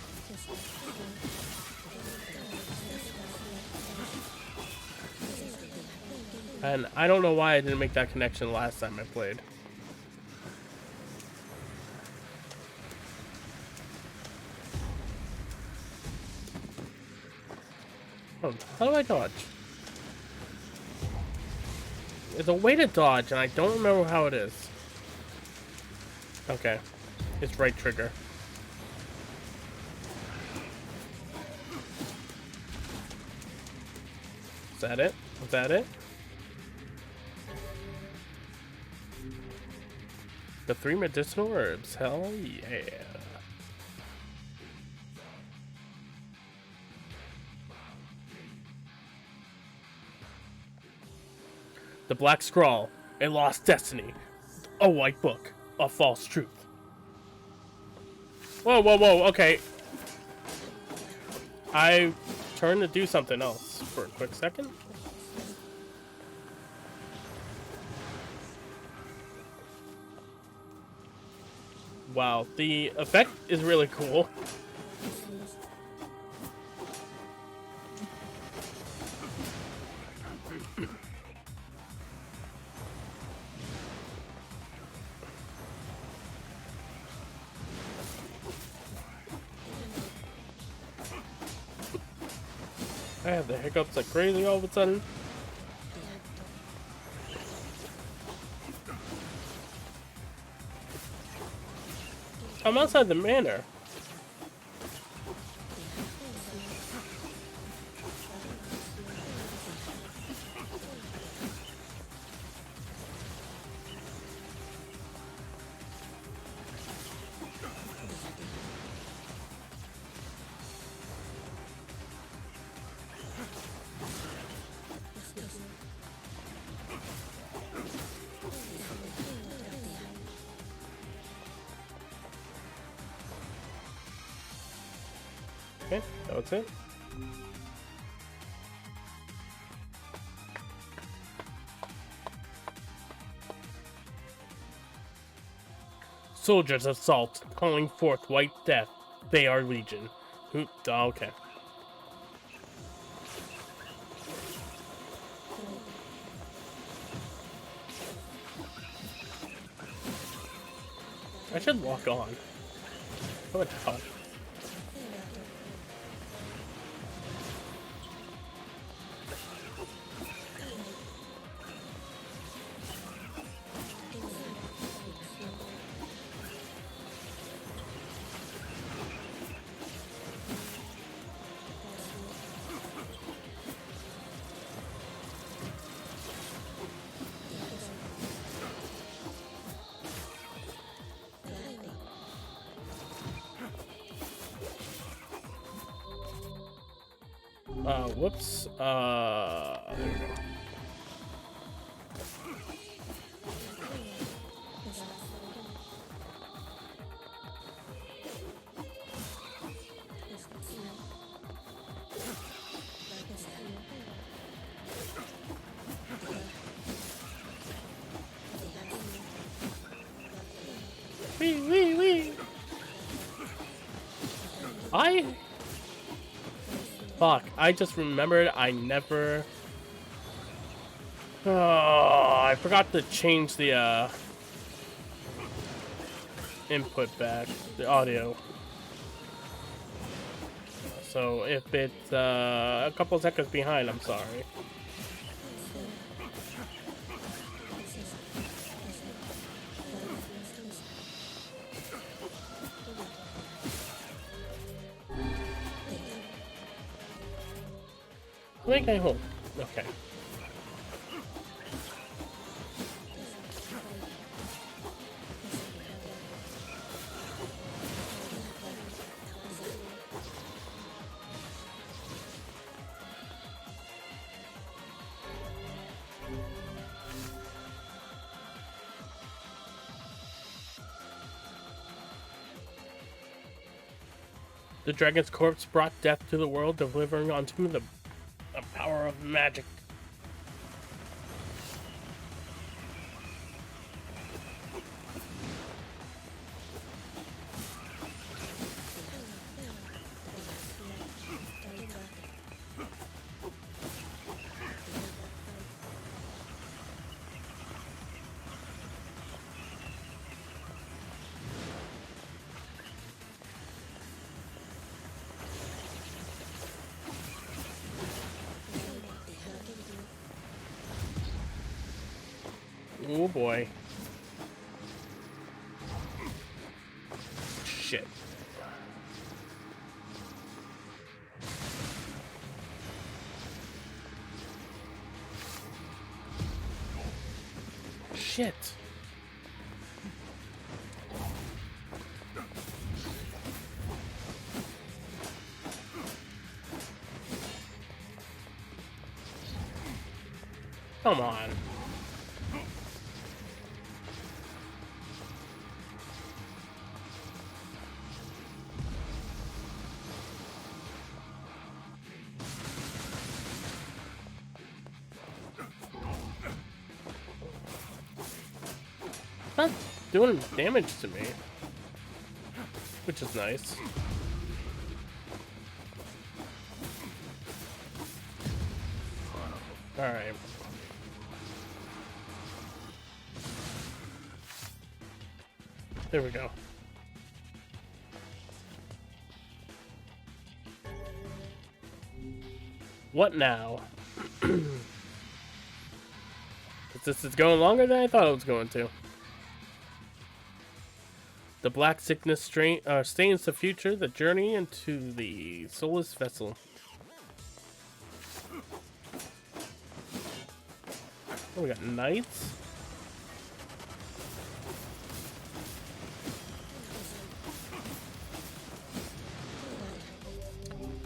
And I don't know why I didn't make that connection last time I played. Oh, how do I dodge? There's a way to dodge, and I don't remember how it is. Okay. It's right trigger. Is that it? Is that it? The 3 medicinal herbs. Hell yeah. The Black Scrawl. A lost destiny. A white book. A false truth. Whoa, whoa, whoa. Okay. I turned to do something else for a quick second. Wow, the effect is really cool. I have the hiccups like crazy all of a sudden. I'm outside the manor. Okay, that's it. Soldiers assault, calling forth white death. They are legion. Okay. I should walk on. What the hell? Whoops. There we go. Wee. Fuck, I just remembered I never... Oh, I forgot to change the, input back, the audio. So if it's, a couple seconds behind, I'm sorry. I think I hope. Okay. The dragon's corpse brought death to the world, delivering onto the power of magic. Oh boy. Shit. Shit. Come on. doing damage to me, which is nice. All right. There we go. What now? This is going longer than I thought it was going to. The black sickness stains the future, the journey into the soulless vessel. Oh, we got knights.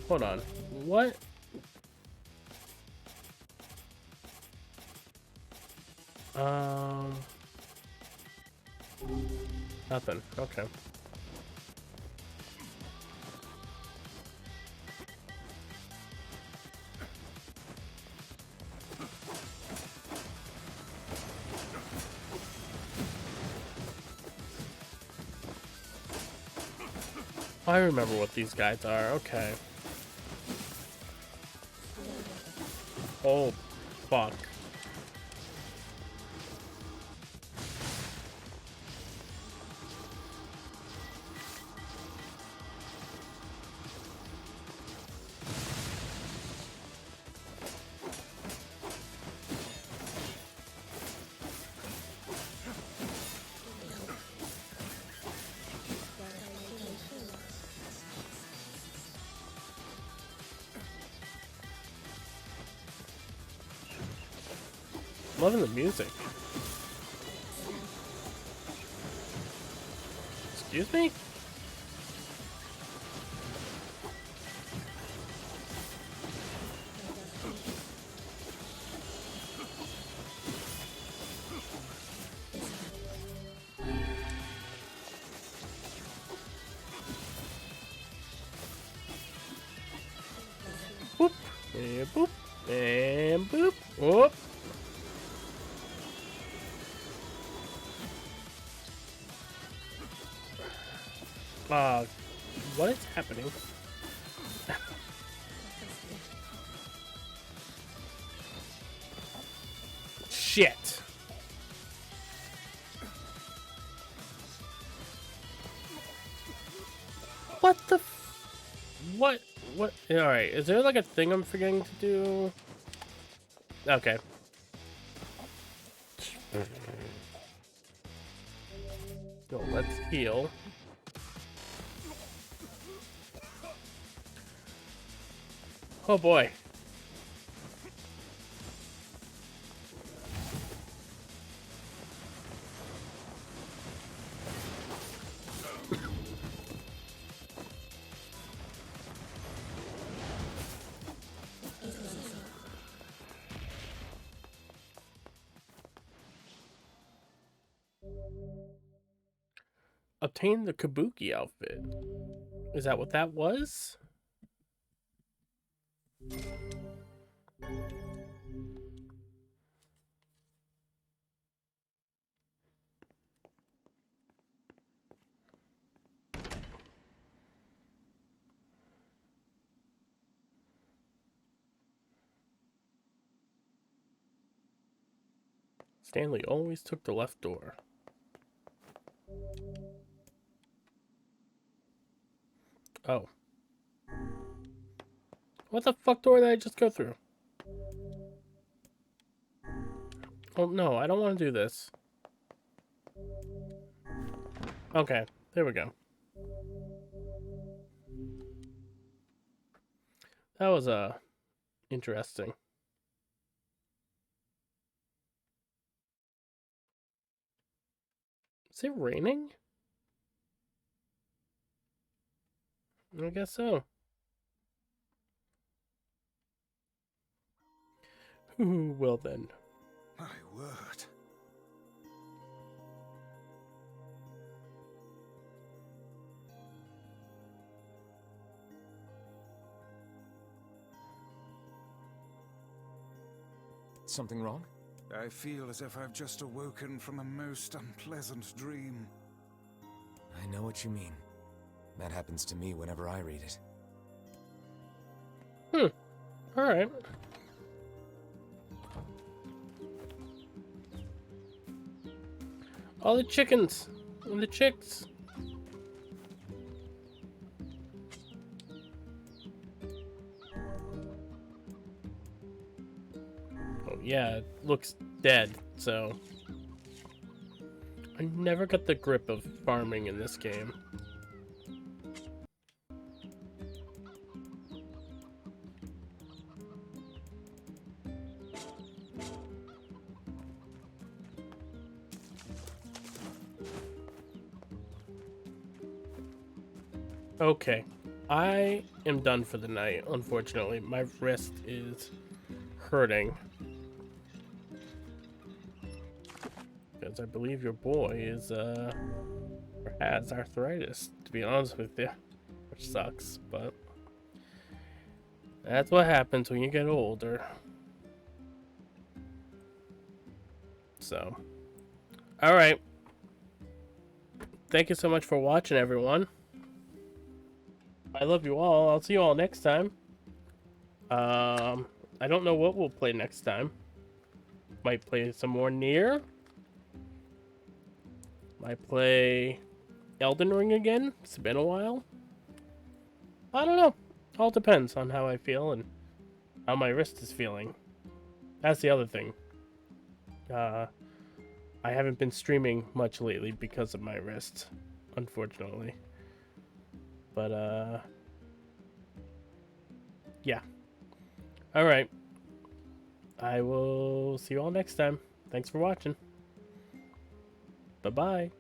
Hold on. What? Nothing. Okay. I remember what these guys are. Okay. Oh, fuck. Loving the music. Excuse me? Boop, and boop, and boop, whoop. What is happening? Shit. What the what? What? Alright, is there like a thing I'm forgetting to do? Okay. So let's heal. Oh boy. Obtain the Kabuki outfit. Is that what that was? Stanley always took the left door. Oh. What the fuck door did I just go through? Oh no, I don't want to do this. Okay, there we go. That was interesting. Is it raining? I guess so. Well then. My word. Something wrong? I feel as if I've just awoken from a most unpleasant dream. I know what you mean. That happens to me whenever I read it. Alright. All the chickens and the chicks. Oh yeah, it looks dead, so I never got the grip of farming in this game. Okay, I am done for the night, unfortunately. My wrist is hurting. Because I believe your boy is, or has arthritis, to be honest with you. Which sucks, but that's what happens when you get older. So, alright. Thank you so much for watching, everyone. I love you all. I'll see you all next time. I don't know what we'll play next time. Might play some more Nier. Might play Elden Ring again. It's been a while. I don't know. All depends on how I feel and how my wrist is feeling. That's the other thing. I haven't been streaming much lately because of my wrist, unfortunately. But, yeah. Alright. I will see you all next time. Thanks for watching. Bye-bye.